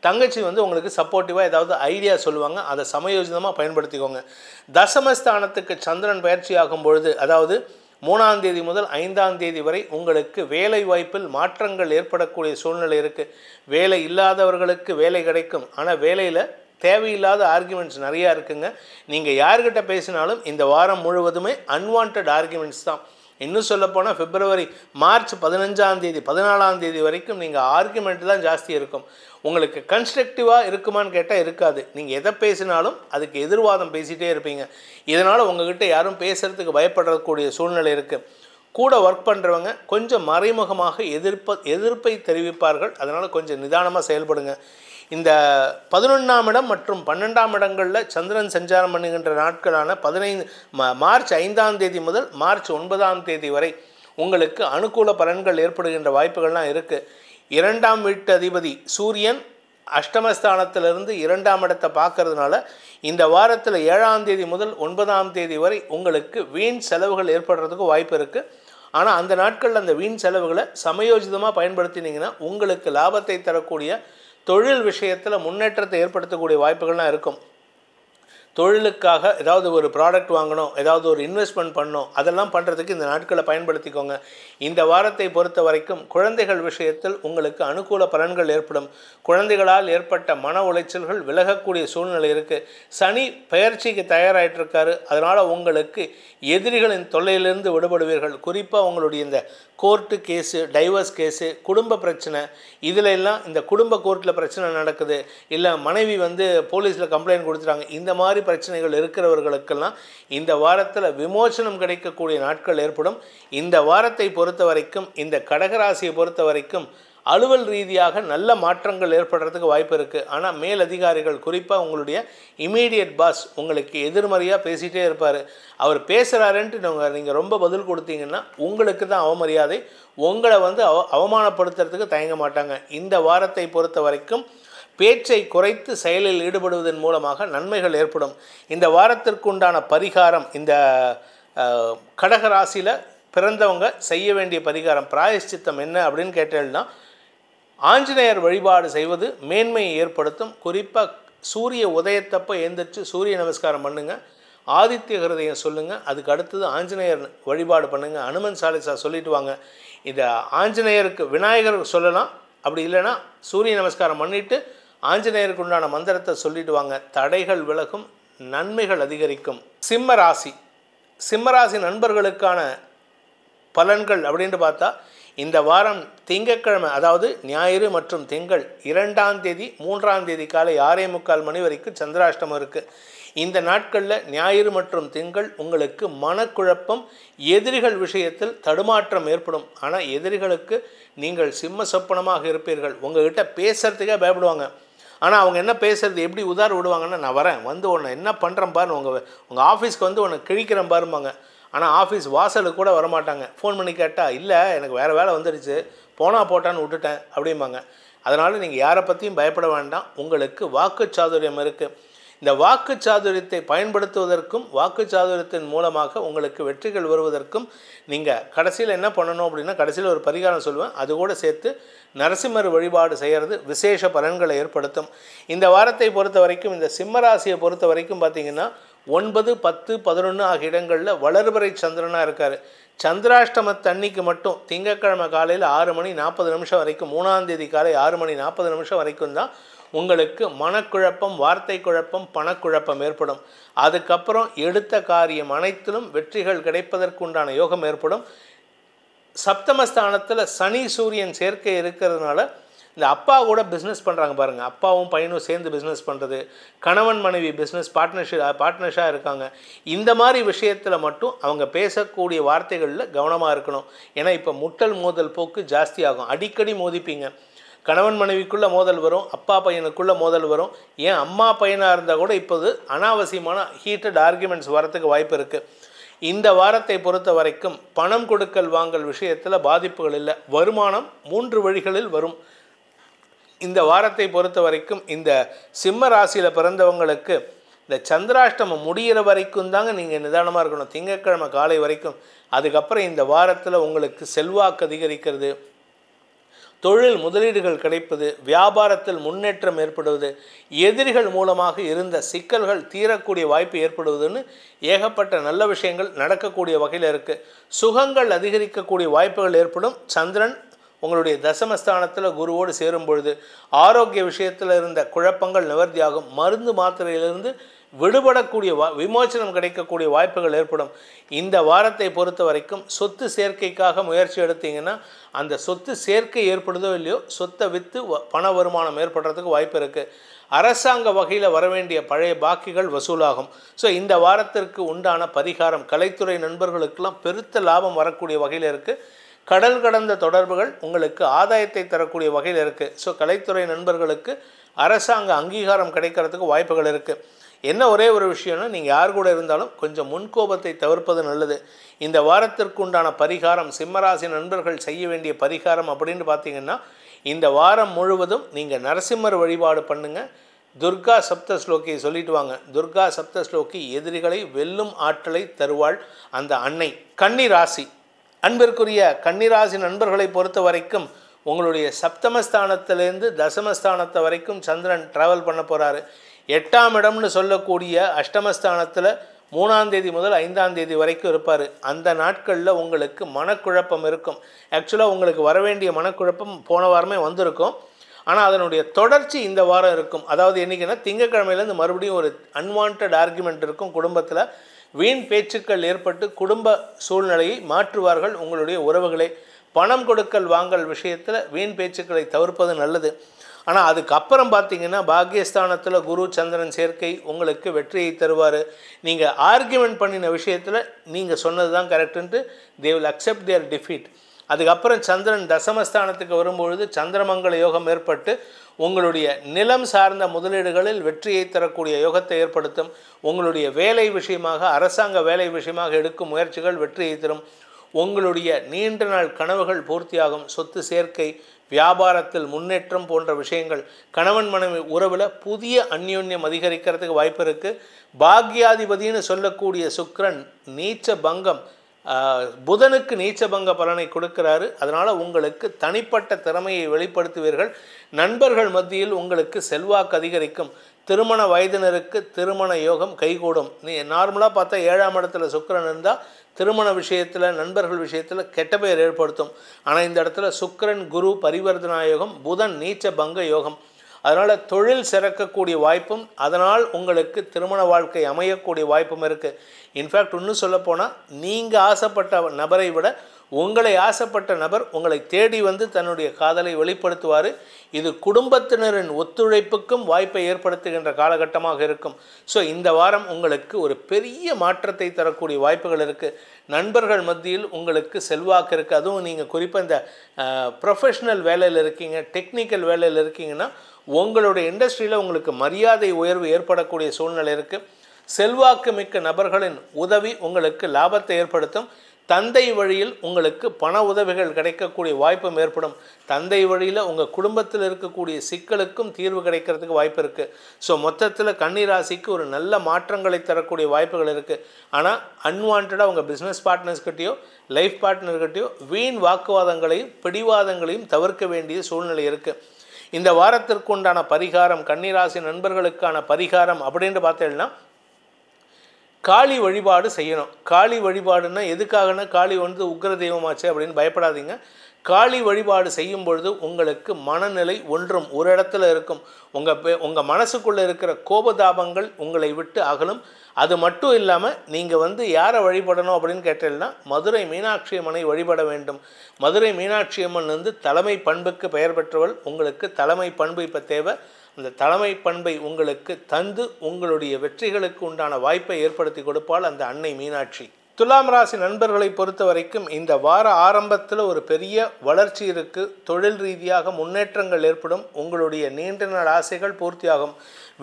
தங்கச்சி வந்து உங்களுக்கு சப்போர்ட்டிவாக ஏதாவது ஐடியா சொல்லுவாங்க. அதை சமயோஜிதமாக பயன்படுத்திக்கோங்க. தசமஸ்தானத்துக்கு சந்திரன் பயிற்சி ஆகும் பொழுது, அதாவது 3ஆம் தேதி முதல் 5ஆம் தேதி வரை உங்களுக்கு வேலை வாய்ப்பில் மாற்றங்கள் ஏற்படக்கூடிய சூழ்நிலை இருக்குது. வேலை இல்லாதவர்களுக்கு வேலை கிடைக்கும். ஆனால் வேலையில் தேவையில்லாத ஆர்குமெண்ட்ஸ் நிறையா இருக்குங்க. நீங்கள் யார்கிட்ட பேசினாலும் இந்த வாரம் முழுவதுமே அன்வான்ட் ஆர்குமெண்ட்ஸ் தான். இன்னும் சொல்லப்போனால் மார்ச் 15ஆம் தேதி 14ஆம் தேதி வரைக்கும் நீங்கள் ஆர்குமெண்ட் தான் ஜாஸ்தி இருக்கும். உங்களுக்கு கன்ஸ்ட்ரக்டிவாக இருக்குமான்னு கேட்டால் இருக்காது. நீங்கள் எதை பேசினாலும் அதுக்கு எதிர்வாதம் பேசிகிட்டே இருப்பீங்க. இதனால் உங்கள்கிட்ட யாரும் பேசுகிறதுக்கு பயப்படக்கூடிய சூழ்நிலை இருக்குது. கூட ஒர்க் பண்ணுறவங்க கொஞ்சம் மறைமுகமாக எதிர்ப்பை தெரிவிப்பார்கள். அதனால் கொஞ்சம் நிதானமாக செயல்படுங்க. இந்த 11ஆம் இடம் மற்றும் 12ஆம் இடங்களில் சந்திரன் சஞ்சாரம் பண்ணுகின்ற நாட்களான மார்ச் 5ஆம் தேதி முதல் மார்ச் 9ஆம் தேதி வரை உங்களுக்கு அனுகூல பலன்கள் ஏற்படுகின்ற வாய்ப்புகள்லாம் இருக்குது. 2ஆம் வீட்டு அதிபதி சூரியன் அஷ்டமஸ்தானத்திலிருந்து 2ஆம் இடத்தை பார்க்கறதுனால இந்த வாரத்தில் 7ஆம் தேதி முதல் 9ஆம் தேதி வரை உங்களுக்கு வீண் செலவுகள் ஏற்படுறதுக்கு வாய்ப்பு இருக்குது. ஆனால் அந்த நாட்களில் அந்த வீண் செலவுகளை சமயோஜிதமாக பயன்படுத்தினீங்கன்னா உங்களுக்கு லாபத்தை தரக்கூடிய தொழில் விஷயத்தில் முன்னேற்றத்தை ஏற்படுத்தக்கூடிய வாய்ப்புகள்லாம் இருக்கும். தொழிலுக்காக ஏதாவது ஒரு ப்ராடக்ட் வாங்கணும், ஏதாவது ஒரு இன்வெஸ்ட்மெண்ட் பண்ணணும், அதெல்லாம் பண்ணுறதுக்கு இந்த நாட்களை பயன்படுத்திக்கோங்க. இந்த வாரத்தை பொறுத்த வரைக்கும் குழந்தைகள் விஷயத்தில் உங்களுக்கு அனுகூல பலன்கள் ஏற்படும். குழந்தைகளால் ஏற்பட்ட மன உளைச்சல்கள் விலகக்கூடிய சூழ்நிலை இருக்குது. சனி பெயர்ச்சிக்கு தயாராகிட்டுருக்காரு. அதனால் உங்களுக்கு எதிரிகளின் தொல்லையிலிருந்து விடுபடுவீர்கள். குறிப்பாக உங்களுடைய இந்த கோர்ட்டு கேஸு, டைவர்ஸ் கேஸு, குடும்ப பிரச்சனை, இதில் எல்லாம் இந்த குடும்ப கோர்ட்டில் பிரச்சனை நடக்குது, இல்லை மனைவி வந்து போலீஸில் கம்ப்ளைண்ட் கொடுத்துட்டாங்க, இந்த மாதிரி பிரச்சனைகள் இருக்கிறவர்களுக்கெல்லாம் இந்த வாரத்தில் விமோசனம் கிடைக்கக்கூடிய நாட்கள் ஏற்படும். இந்த வாரத்தை பொறுத்த வரைக்கும், இந்த கடகராசியை பொறுத்த வரைக்கும் அலுவல் ரீதியாக நல்ல மாற்றங்கள் ஏற்படுறதுக்கு வாய்ப்பு இருக்குது. ஆனால் மேலதிகாரிகள், குறிப்பாக உங்களுடைய இமீடியட் பாஸ் உங்களுக்கு எதிர்மறையாக பேசிகிட்டே இருப்பார். அவர் பேசுகிறாருன்ட்டு நீங்கள் ரொம்ப பதில் கொடுத்தீங்கன்னா உங்களுக்கு தான் அவமரியாதை. உங்களை வந்து அவமானப்படுத்துறதுக்கு தயங்க மாட்டாங்க. இந்த வாரத்தை பொறுத்த வரைக்கும் பேச்சை குறைத்து செயலில் ஈடுபடுவதன் மூலமாக நன்மைகள் ஏற்படும். இந்த வாரத்திற்குண்டான பரிகாரம், இந்த கடகராசியில் பிறந்தவங்க செய்ய வேண்டிய பரிகாரம், பிராயஷ்சித்தம் என்ன அப்படின்னு கேட்டேன்னா, ஆஞ்சநேயர் வழிபாடு செய்வது மேன்மையை ஏற்படுத்தும். குறிப்பாக சூரிய உதயத்தப்போ எழுந்திரிச்சு சூரிய நமஸ்காரம் பண்ணுங்கள். ஆதித்ய ஹிருதயம் சொல்லுங்கள். அதுக்கு அடுத்தது ஆஞ்சநேயர் வழிபாடு பண்ணுங்கள். அனுமன் சாலிசா சொல்லிட்டு வாங்க. இதை ஆஞ்சநேயருக்கு விநாயகர் சொல்லலாம். அப்படி இல்லைன்னா சூரிய நமஸ்காரம் பண்ணிவிட்டு ஆஞ்சநேயருக்கு உண்டான மந்திரத்தை சொல்லிட்டு வாங்க. தடைகள் விலகும், நன்மைகள் அதிகரிக்கும். சிம்மராசி நண்பர்களுக்கான பலன்கள் அப்படின்ட்டு பார்த்தா, இந்த வாரம் திங்கட்கிழமை, அதாவது ஞாயிறு மற்றும் திங்கள் 2ஆம் தேதி 3ஆம் தேதி காலை 6:45 மணி வரைக்கும் சந்திராஷ்டமம் இருக்குது. இந்த நாட்களில் ஞாயிறு மற்றும் திங்கள் உங்களுக்கு மனக்குழப்பம், எதிரிகள் விஷயத்தில் தடுமாற்றம் ஏற்படும். ஆனால் எதிரிகளுக்கு நீங்கள் சிம்ம சொப்பனமாக இருப்பீர்கள். உங்கள்கிட்ட பேசுகிறதுக்கே பயப்படுவாங்க. ஆனால் அவங்க என்ன பேசுகிறது, எப்படி உதாரணம் விடுவாங்கன்னா, நான் வரேன், வந்து உன்னை என்ன பண்ணுறேன் பாருன்னு, உங்கள் ஆஃபீஸ்க்கு வந்து உன்னை கிழிக்கிறேன் பாரும்பாங்க. ஆனால் ஆஃபீஸ் வாசலுக்கு கூட வரமாட்டாங்க. ஃபோன் பண்ணி கேட்டால், இல்லை எனக்கு வேறு வேலை வந்துடுச்சு, போட்டான்னு விட்டுட்டேன் அப்படிம்பாங்க. அதனால் நீங்கள் யாரை பற்றியும் பயப்பட வேண்டாம். உங்களுக்கு வாக்குச்சாதுரியம் இருக்குது. இந்த வாக்குச்சாதுரியத்தை பயன்படுத்துவதற்கும் வாக்குச்சாதுரியத்தின் மூலமாக உங்களுக்கு வெற்றிகள் வருவதற்கும் நீங்கள் கடைசியில் என்ன பண்ணணும் அப்படின்னா, கடைசியில் ஒரு பரிகாரம் சொல்லுவேன், அது கூட சேர்த்து நரசிம்மர் வழிபாடு செய்கிறது விசேஷ பலன்களை ஏற்படுத்தும். இந்த வாரத்தை பொறுத்த வரைக்கும், இந்த சிம்மராசியை பொறுத்த வரைக்கும் பார்த்திங்கன்னா 9, 10, 11 ஆகிய இடங்களில் வளர்பிறை சந்திரனாக இருக்கார். சந்திராஷ்டமத்தன்னைக்கு மட்டும் திங்கட்கிழமை காலையில் 6:40 வரைக்கும், 3ஆம் தேதி காலை 6:40 வரைக்கும் தான் உங்களுக்கு மனக்குழப்பம், வார்த்தை குழப்பம், பணக்குழப்பம் ஏற்படும். அதுக்கப்புறம் எடுத்த காரியம் அனைத்திலும் வெற்றிகள் கிடைப்பதற்குண்டான யோகம் ஏற்படும். சப்தமஸ்தானத்தில் சனி சூரியன் சேர்க்கை இருக்கிறதுனால இந்த அப்பா கூட பிஸ்னஸ் பண்ணுறாங்க பாருங்கள், அப்பாவும் பையனும் சேர்ந்து பிஸ்னஸ் பண்ணுறது, கணவன் மனைவி பிஸ்னஸ் பார்ட்னர்ஷாக இருக்காங்க. இந்த மாதிரி விஷயத்தில் மட்டும் அவங்க பேசக்கூடிய வார்த்தைகளில் கவனமாக இருக்கணும். ஏன்னா இப்போ முட்டல் மோதல் போக்கு ஜாஸ்தி ஆகும். அடிக்கடி மோதிப்பீங்க. கணவன் மனைவிக்குள்ளே மோதல் வரும், அப்பா பையனுக்குள்ளே மோதல் வரும். ஏன் அம்மா பையனாக இருந்தால் கூட இப்போது அனாவசியமான ஹீட்டட் ஆர்குமெண்ட்ஸ் வரத்துக்கு வாய்ப்பு இருக்குது. இந்த வாரத்தை பொறுத்த வரைக்கும் பணம் கொடுக்கல் வாங்கல் விஷயத்தில் பாதிப்புகள் இல்லை. வருமானம் 3 வழிகளில் வரும். இந்த வாரத்தை பொறுத்த வரைக்கும் இந்த சிம்ம ராசியில் பிறந்தவங்களுக்கு இந்த சந்திராஷ்டமம் முடிகிற வரைக்கும் தாங்க நீங்கள் நிதானமாக இருக்கணும், திங்கட்கிழமை காலை வரைக்கும். அதுக்கப்புறம் இந்த வாரத்தில் உங்களுக்கு செல்வாக்கு அதிகரிக்கிறது, தொழில் முதலீடுகள் கிடைப்பது, வியாபாரத்தில் முன்னேற்றம் ஏற்படுவது, எதிரிகள் மூலமாக இருந்த சிக்கல்கள் தீரக்கூடிய வாய்ப்பு ஏற்படுவதுன்னு ஏகப்பட்ட நல்ல விஷயங்கள் நடக்கக்கூடிய வகையில் இருக்குது. சுகங்கள் அதிகரிக்கக்கூடிய வாய்ப்புகள் ஏற்படும். சந்திரன் உங்களுடைய தசமஸ்தானத்தில் குருவோடு சேரும் பொழுது ஆரோக்கிய விஷயத்தில் இருந்த குழப்பங்கள் நிவர்த்தியாகும். மருந்து மாத்திரையிலிருந்து விடுபடக்கூடிய விமோச்சனம் கிடைக்கக்கூடிய வாய்ப்புகள் ஏற்படும். இந்த வாரத்தை பொறுத்த வரைக்கும் சொத்து சேர்க்கைக்காக முயற்சி எடுத்தீங்கன்னா அந்த சொத்து சேர்க்கை ஏற்படுதோ இல்லையோ, சொத்தை விற்று பண வருமானம் ஏற்படுறதுக்கு வாய்ப்பு இருக்குது. அரசாங்க வகையில் வரவேண்டிய பழைய பாக்கிகள் வசூலாகும். ஸோ இந்த வாரத்திற்கு உண்டான பரிகாரம் கலைத்துறை நண்பர்களுக்கெல்லாம் பெருத்த லாபம் வரக்கூடிய வகையில் இருக்குது. கடல் கடந்த தொடர்புகள் உங்களுக்கு ஆதாயத்தை தரக்கூடிய வகையில் இருக்குது. ஸோ கலைத்துறை நண்பர்களுக்கு அரசாங்க அங்கீகாரம் கிடைக்கிறதுக்கு வாய்ப்புகள் இருக்குது. என்ன ஒரே ஒரு விஷயம்னா, நீங்கள் யார் கூட இருந்தாலும் கொஞ்சம் முன்கோபத்தை தவிர்ப்பது நல்லது. இந்த வாரத்திற்கு உண்டான பரிகாரம், சிம்மராசி நண்பர்கள் செய்ய வேண்டிய பரிகாரம் அப்படின்னு பார்த்தீங்கன்னா, இந்த வாரம் முழுவதும் நீங்கள் நரசிம்மர் வழிபாடு பண்ணுங்கள். துர்கா சப்தஸ்லோக்கியை சொல்லிட்டு வாங்க. துர்கா சப்தஸ்லோக்கி எதிரிகளை வெல்லும் ஆற்றலை தருவாள் அந்த அன்னை. கன்னிராசி அன்பிற்குரிய கன்னிராசி நண்பர்களை பொறுத்த வரைக்கும் உங்களுடைய சப்தமஸ்தானத்திலேருந்து தசமஸ்தானத்தை வரைக்கும் சந்திரன் ட்ராவல் பண்ண போகிறாரு. 8ஆம் இடம்னு சொல்லக்கூடிய அஷ்டமஸ்தானத்தில் 3ஆம் தேதி முதல் 5ஆம் தேதி வரைக்கும் இருப்பார். அந்த நாட்களில் உங்களுக்கு மனக்குழப்பம் இருக்கும். ஆக்சுவலாக உங்களுக்கு வரவேண்டிய மனக்குழப்பம் போன வாரமே வந்திருக்கும். ஆனால் அதனுடைய தொடர்ச்சி இந்த வாரம் இருக்கும். அதாவது என்றைக்குன்னா, திங்கட்கிழமையிலேருந்து மறுபடியும் ஒரு அன்வான்ட் ஆர்குமெண்ட் இருக்கும். குடும்பத்தில் வீண் பேச்சுக்கள் ஏற்பட்டு குடும்ப சூழ்நிலையை மாற்றுவார்கள் உங்களுடைய உறவுகளே. பணம் கொடுக்கல் வாங்கல் விஷயத்தில் வீண் பேச்சுக்களை தவிர்ப்பது நல்லது. ஆனால் அதுக்கப்புறம் பார்த்தீங்கன்னா, பாக்கியஸ்தானத்தில் குரு சந்திரன் சேர்க்கை உங்களுக்கு வெற்றியை தருவார். நீங்கள் ஆர்கியூமெண்ட் பண்ணின விஷயத்தில் நீங்கள் சொன்னது தான் கரெக்டுன்ட்டு they will accept their defeat. அதுக்கப்புறம் சந்திரன் தசமஸ்தானத்துக்கு வரும்பொழுது சந்திரமங்கல யோகம் ஏற்பட்டு உங்களுடைய நிலம் சார்ந்த முதலீடுகளில் வெற்றியை தரக்கூடிய யோகத்தை ஏற்படுத்தும். உங்களுடைய வேலை விஷயமாக, அரசாங்க வேலை விஷயமாக எடுக்கும் முயற்சிகள் வெற்றியை தரும். உங்களுடைய நீண்ட நாள் கனவுகள் பூர்த்தியாகும். சொத்து சேர்க்கை, வியாபாரத்தில் முன்னேற்றம் போன்ற விஷயங்கள், கணவன் மனைவி உறவில் புதிய அந்யோன்யம் அதிகரிக்கிறதுக்கு வாய்ப்பு இருக்குது. பாக்யாதிபதினு சொல்லக்கூடிய சுக்கிரன் நீச்ச பங்கம், புதனுக்கு நீச்சபங்க பலனை கொடுக்கிறாரு. அதனால் உங்களுக்கு தனிப்பட்ட திறமையை வெளிப்படுத்துவீர்கள். நண்பர்கள் மத்தியில் உங்களுக்கு செல்வாக்கு அதிகரிக்கும். திருமண வயதினருக்கு திருமண யோகம் கைகூடும். நார்மலாக பார்த்தா 7ஆம் இடத்துல சுக்கிரன் இருந்தால் திருமண விஷயத்தில், நண்பர்கள் விஷயத்தில் கெட்ட பெயர் ஏற்படுத்தும். ஆனால் இந்த இடத்துல சுக்கிரன் குரு பரிவர்த்தனா யோகம், புதன் நீச்ச பங்க யோகம். அதனால் தொழில் சிறக்கக்கூடிய வாய்ப்பும், அதனால் உங்களுக்கு திருமண வாழ்க்கை அமையக்கூடிய வாய்ப்பும் இருக்குது. இன்ஃபேக்ட் இன்னும் சொல்லப்போனால், நீங்கள் ஆசைப்பட்ட நபரை விட உங்களை ஆசைப்பட்ட நபர் உங்களை தேடி வந்து தன்னுடைய காதலை வெளிப்படுத்துவார். இது குடும்பத்தினரின் ஒத்துழைப்புக்கும் வாய்ப்பை ஏற்படுத்துகின்ற காலகட்டமாக இருக்கும். ஸோ இந்த வாரம் உங்களுக்கு ஒரு பெரிய மாற்றத்தை தரக்கூடிய வாய்ப்புகள் இருக்குது. நண்பர்கள் மத்தியில் உங்களுக்கு செல்வாக்கு இருக்குது. அதுவும் நீங்கள் குறிப்பாக இந்த ப்ரொஃபஷ்னல் வேலையில் இருக்கீங்க, டெக்னிக்கல் வேலையில் இருக்கீங்கன்னா உங்களுடைய இண்டஸ்ட்ரியில் உங்களுக்கு மரியாதை உயர்வு ஏற்படக்கூடிய சூழ்நிலை இருக்குது. செல்வாக்கு மிக்க நபர்களின் உதவி உங்களுக்கு லாபத்தை ஏற்படுத்தும். தந்தை வழியில் உங்களுக்கு பண உதவிகள் கிடைக்கக்கூடிய வாய்ப்பும் ஏற்படும். தந்தை வழியில் உங்கள் குடும்பத்தில் இருக்கக்கூடிய சிக்கலுக்கும் தீர்வு கிடைக்கிறதுக்கு வாய்ப்பு இருக்குது. ஸோ மொத்தத்தில் கன்னிராசிக்கு ஒரு நல்ல மாற்றங்களை தரக்கூடிய வாய்ப்புகள் இருக்குது. ஆனால் அன்வான்டாக உங்கள் பிஸ்னஸ் பார்ட்னர்ஸ்கிட்டையோ லைஃப் பார்ட்னர்கிட்டையோ வீண் வாக்குவாதங்களையும் பிடிவாதங்களையும் தவிர்க்க வேண்டிய சூழ்நிலை இருக்குது. இந்த வாரத்திற்கு உண்டான பரிகாரம், கன்னிராசி நண்பர்களுக்கான பரிகாரம் அப்படின்னு பார்த்தீங்கன்னா, காளி வழிபாடு செய்யணும். காளி வழிபாடுன்னா எதுக்காகனா, காளி வந்து உக்ர தெய்வமாச்சு அப்படின்னு பயப்படாதீங்க. காளி வழிபாடு செய்யும் பொழுது உங்களுக்கு மனநிலை ஒன்றும் ஒரு இடத்துல இருக்கும். உங்கள் மனசுக்குள்ளே இருக்கிற கோபதாபங்கள் உங்களை விட்டு அகலும். அது மட்டும் இல்லாமல் நீங்கள் வந்து யாரை வழிபடணும் அப்படின்னு கேட்டீங்கன்னா, மதுரை மீனாட்சி அம்மனை வழிபட வேண்டும். மதுரை மீனாட்சி அம்மன் வந்து தலைமை பண்புக்கு பெயர் பெற்றவள். உங்களுக்கு தலைமை பண்பு இப்போ தேவை. அந்த தலைமை பண்பை உங்களுக்கு தந்து உங்களுடைய வெற்றிகளுக்கு உண்டான வாய்ப்பை ஏற்படுத்தி கொடுப்பாள் அந்த அன்னை மீனாட்சி. துலாம் ராசி நண்பர்களை பொறுத்த வரைக்கும் இந்த வார ஆரம்பத்தில் ஒரு பெரிய வளர்ச்சி இருக்குது. தொழில் ரீதியாக முன்னேற்றங்கள் ஏற்படும். உங்களுடைய நீண்ட நாள் ஆசைகள் பூர்த்தியாகும்.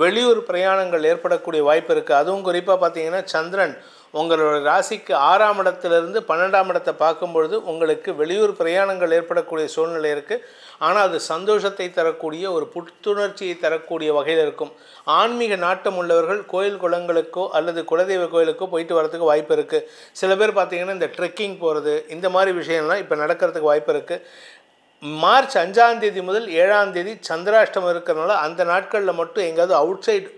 வெளியூர் பிரயாணங்கள் ஏற்படக்கூடிய வாய்ப்பு இருக்குது. அதுவும் குறிப்பாக பார்த்தீங்கன்னா, சந்திரன் உங்களோட ராசிக்கு 6ஆம் இடத்திலிருந்து 12ஆம் இடத்தை பார்க்கும்பொழுது உங்களுக்கு வெளியூர் பிரயாணங்கள் ஏற்படக்கூடிய சூழ்நிலை இருக்குது. ஆனால் அது சந்தோஷத்தை தரக்கூடிய ஒரு புத்துணர்ச்சியை தரக்கூடிய வகையில் இருக்கும். ஆன்மீக நாட்டம் உள்ளவர்கள் கோயில் குளங்களுக்கோ அல்லது குலதெய்வ கோயிலுக்கோ போயிட்டு வரதுக்கு வாய்ப்பு இருக்குது. சில பேர் பார்த்திங்கன்னா இந்த ட்ரெக்கிங் போகிறது இந்த மாதிரி விஷயம்லாம் இப்போ நடக்கிறதுக்கு வாய்ப்பு இருக்குது. மார்ச் 5ஆம் தேதி முதல் 7ஆம் தேதி சந்திராஷ்டமம் இருக்கிறதுனால அந்த நாட்களில் மட்டும் எங்கேயாவது அவுட் சைடு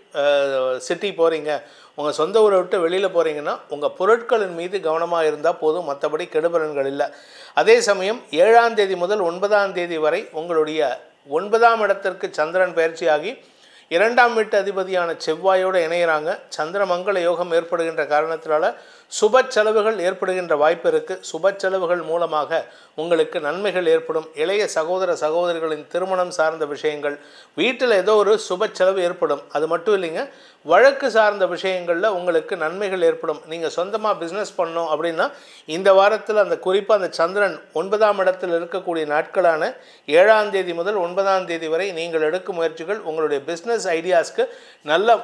சிட்டி போகிறீங்க, உங்கள் சொந்த ஊரை விட்டு வெளியில் போகிறீங்கன்னா உங்கள் பொருட்களின் மீது கவனமாக இருந்தால் போதும், மற்றபடி கெடுபலன்கள் இல்லை. அதே சமயம் 7ஆம் தேதி முதல் 9ஆம் தேதி வரை உங்களுடைய 9ஆம் இடத்திற்கு சந்திரன் பயிற்சியாகி 2ஆம் வீட்டு அதிபதியான செவ்வாயோடு இணைகிறாங்க. சந்திரமங்கல யோகம் ஏற்படுகின்ற காரணத்தினால சுப செலவுகள் ஏற்படுகின்ற வாய்ப்பு இருக்குது. சுப செலவுகள் மூலமாக உங்களுக்கு நன்மைகள் ஏற்படும். இளைய சகோதர சகோதரிகளின் திருமணம் சார்ந்த விஷயங்கள், வீட்டில் ஏதோ ஒரு சுப செலவு ஏற்படும். அது மட்டும் இல்லைங்க, வழக்கு சார்ந்த விஷயங்களில் உங்களுக்கு நன்மைகள் ஏற்படும். நீங்கள் சொந்தமாக பிஸ்னஸ் பண்ணோம் அப்படின்னா இந்த வாரத்தில் அந்த குறிப்பாக அந்த சந்திரன் 9ஆம் இடத்தில் இருக்கக்கூடிய நாட்களான 7ஆம் தேதி முதல் 9ஆம் தேதி வரை நீங்கள் எடுக்கும் முயற்சிகள் உங்களுடைய பிஸ்னஸ் ஐடியாஸ்க்கு நல்ல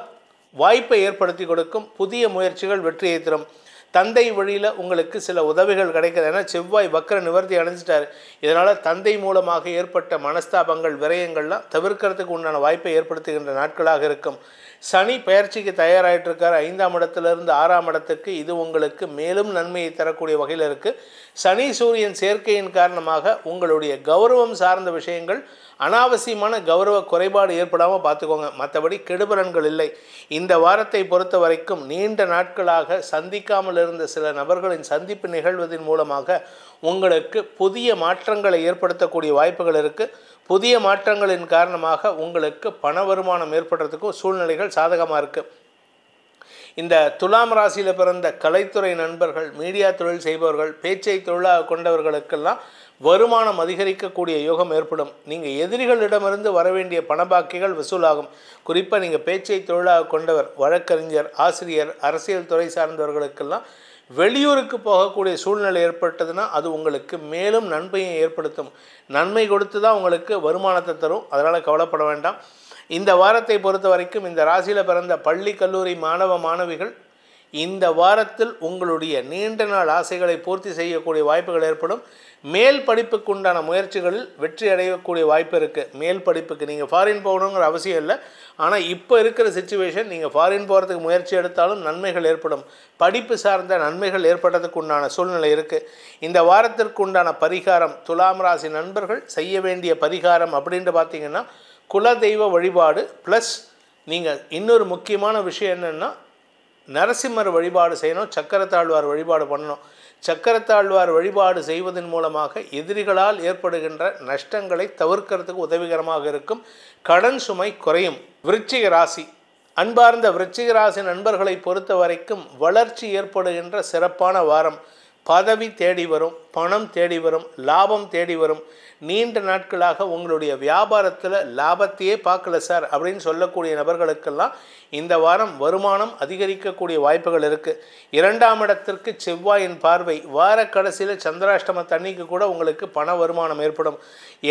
வாய்ப்பை ஏற்படுத்தி கொடுக்கும். புதிய முயற்சிகள் வெற்றியை தரும். தந்தை வழியில் உங்களுக்கு சில உதவிகள் கிடைக்குது. ஏன்னா செவ்வாய் வக்கர நிவர்த்தி அடைஞ்சிட்டார். இதனால் தந்தை மூலமாக ஏற்பட்ட மனஸ்தாபங்கள் விரயங்கள்லாம் தவிர்க்கிறதுக்கு உண்டான வாய்ப்பை ஏற்படுத்துகின்ற நாட்களாக இருக்கும். சனி பயிற்சிக்கு தயாராகிட்டு இருக்கார் 5ஆம் இடத்திலிருந்து 6ஆம் இடத்துக்கு. இது உங்களுக்கு மேலும் நன்மையை தரக்கூடிய வகையில் இருக்குது. சனி சூரியன் சேர்க்கையின் காரணமாக உங்களுடைய கௌரவம் சார்ந்த விஷயங்கள், அனாவசியமான கௌரவ குறைபாடு ஏற்படாமல் பார்த்துக்கோங்க. மற்றபடி கெடுபலன்கள் இல்லை. இந்த வாரத்தை பொறுத்த வரைக்கும் நீண்ட நாட்களாக சந்திக்காமல் இருந்த சில நபர்களின் சந்திப்பு நிகழ்வதன் மூலமாக உங்களுக்கு புதிய மாற்றங்களை ஏற்படுத்தக்கூடிய வாய்ப்புகள் இருக்குது. புதிய மாற்றங்களின் காரணமாக உங்களுக்கு பண வருமானம் ஏற்படுறதுக்கும் சூழ்நிலைகள் சாதகமாக இருக்குது. இந்த துலாம் ராசியில் பிறந்த கலைத்துறை நண்பர்கள், மீடியா தொழில் செய்பவர்கள், பேச்சை தொழிலாக கொண்டவர்களுக்கெல்லாம் வருமானம் அதிகரிக்கக்கூடிய யோகம் ஏற்படும். நீங்கள் எதிரிகளிடமிருந்து வரவேண்டிய பணபாக்கிகள் வசூலாகும். குறிப்பாக நீங்கள் பேச்சை தொழிலாக கொண்டவர், வழக்கறிஞர், ஆசிரியர், அரசியல் துறை சார்ந்தவர்களுக்கெல்லாம் வெளியூருக்கு போகக்கூடிய சூழ்நிலை ஏற்பட்டதுன்னா அது உங்களுக்கு மேலும் நன்மையை ஏற்படுத்தும். நன்மை கொடுத்து தான் உங்களுக்கு வருமானத்தை தரும். அதனால் கவலைப்பட வேண்டாம். இந்த வாரத்தை பொறுத்த வரைக்கும் இந்த ராசியில் பிறந்த பள்ளி கல்லூரி மாணவ மாணவிகள் இந்த வாரத்தில் உங்களுடைய நீண்ட நாள் ஆசைகளை பூர்த்தி செய்யக்கூடிய வாய்ப்புகள் ஏற்படும். மேல் படிப்புக்கு உண்டான முயற்சிகளில் வெற்றி அடையக்கூடிய வாய்ப்பு இருக்குது. மேல் படிப்புக்கு நீங்கள் ஃபாரின் போகணுங்கிற அவசியம் இல்லை. ஆனால் இப்போ இருக்கிற சிச்சுவேஷன் நீங்கள் ஃபாரின் போகிறதுக்கு முயற்சி எடுத்தாலும் நன்மைகள் ஏற்படும். படிப்பு சார்ந்த நன்மைகள் ஏற்படுறதுக்கு உண்டான சூழ்நிலை இருக்குது. இந்த வாரத்திற்கு உண்டான பரிகாரம், துலாம் ராசி நண்பர்கள் செய்ய வேண்டிய பரிகாரம் அப்படின்ட்டு பார்த்திங்கன்னா குலதெய்வ வழிபாடு ப்ளஸ் நீங்கள் இன்னொரு முக்கியமான விஷயம் என்னென்னா நரசிம்மர் வழிபாடு செய்யணும். சக்கரத்தாழ்வார் வழிபாடு பண்ணணும். சக்கரத்தாழ்வார் வழிபாடு செய்வதன் மூலமாக எதிரிகளால் ஏற்படுகின்ற நஷ்டங்களை தவிர்க்கிறதுக்கு உதவிகரமாக இருக்கும். கடன் சுமை குறையும். விருச்சிக ராசி, அன்பார்ந்த விருச்சிக ராசி நண்பர்களை பொறுத்த வரைக்கும் வளர்ச்சி ஏற்படுகின்ற சிறப்பான வாரம். பதவி தேடி வரும், பணம் தேடி வரும், லாபம் தேடி வரும். நீண்ட நாட்களாக உங்களுடைய வியாபாரத்தில் லாபத்தையே பார்க்கல சார் அப்படின்னு சொல்லக்கூடிய நபர்களுக்கெல்லாம் இந்த வாரம் வருமானம் அதிகரிக்கக்கூடிய வாய்ப்புகள் இருக்குது. 2ஆம் இடத்திற்கு செவ்வாயின் பார்வை, வார கடைசியில் சந்திராஷ்டம தண்ணிக்கு கூட உங்களுக்கு பண வருமானம் ஏற்படும்.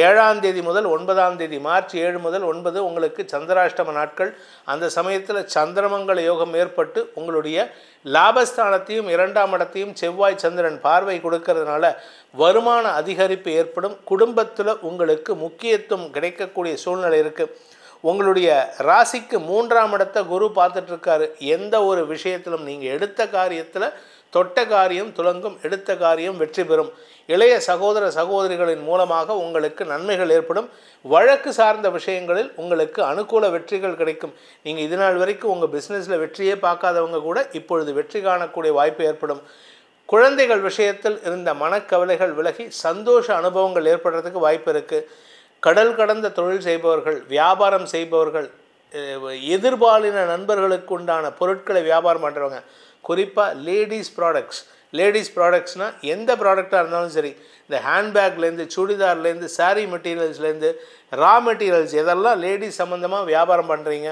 7ஆம் தேதி முதல் 9ஆம் தேதி, மார்ச் 7 முதல் 9 உங்களுக்கு சந்திராஷ்டம நாட்கள். அந்த சமயத்தில் சந்திரமங்கல யோகம் ஏற்பட்டு உங்களுடைய லாபஸ்தானத்தையும் 2ஆம் இடத்தையும் செவ்வாய் சந்திரன் பார்வை கொடுக்கறதுனால வருமான அதிகரிப்பு ஏற்படும். குடும்பத்தில் உங்களுக்கு முக்கியத்துவம் கிடைக்கக்கூடிய சூழ்நிலை இருக்குது. உங்களுடைய ராசிக்கு 3ஆம் இடத்தை குரு பார்த்துட்ருக்காரு. எந்த ஒரு விஷயத்திலும் நீங்கள் எடுத்த காரியத்தில் தொட்ட காரியம் துலங்கும், எடுத்த காரியம் வெற்றி பெறும். இளைய சகோதர சகோதரிகளின் மூலமாக உங்களுக்கு நன்மைகள் ஏற்படும். வழக்கு சார்ந்த விஷயங்களில் உங்களுக்கு அனுகூல வெற்றிகள் கிடைக்கும். நீங்கள் இது நாள் வரைக்கும் உங்கள் பிஸ்னஸில் வெற்றியே பார்க்காதவங்க கூட இப்பொழுது வெற்றி காணக்கூடிய வாய்ப்பு ஏற்படும். குழந்தைகள் விஷயத்தில் இருந்த மனக்கவலைகள் விலகி சந்தோஷ அனுபவங்கள் ஏற்படுறதுக்கு வாய்ப்பு இருக்குது. கடல் கடந்த தொழில் செய்பவர்கள், வியாபாரம் செய்பவர்கள், எதிர்பாலின நண்பர்களுக்கு உண்டான பொருட்களை வியாபாரம் பண்ணுறவங்க, குறிப்பாக லேடிஸ் ப்ராடக்ட்ஸ்னால் எந்த ப்ராடக்டாக இருந்தாலும் சரி, இந்த ஹேண்ட்பேக்லேருந்து சுடிதார்லேருந்து சாரீ மெட்டீரியல்ஸ்லேருந்து ரா மெட்டீரியல்ஸ் எதெல்லாம் லேடிஸ் சம்மந்தமாக வியாபாரம் பண்ணுறீங்க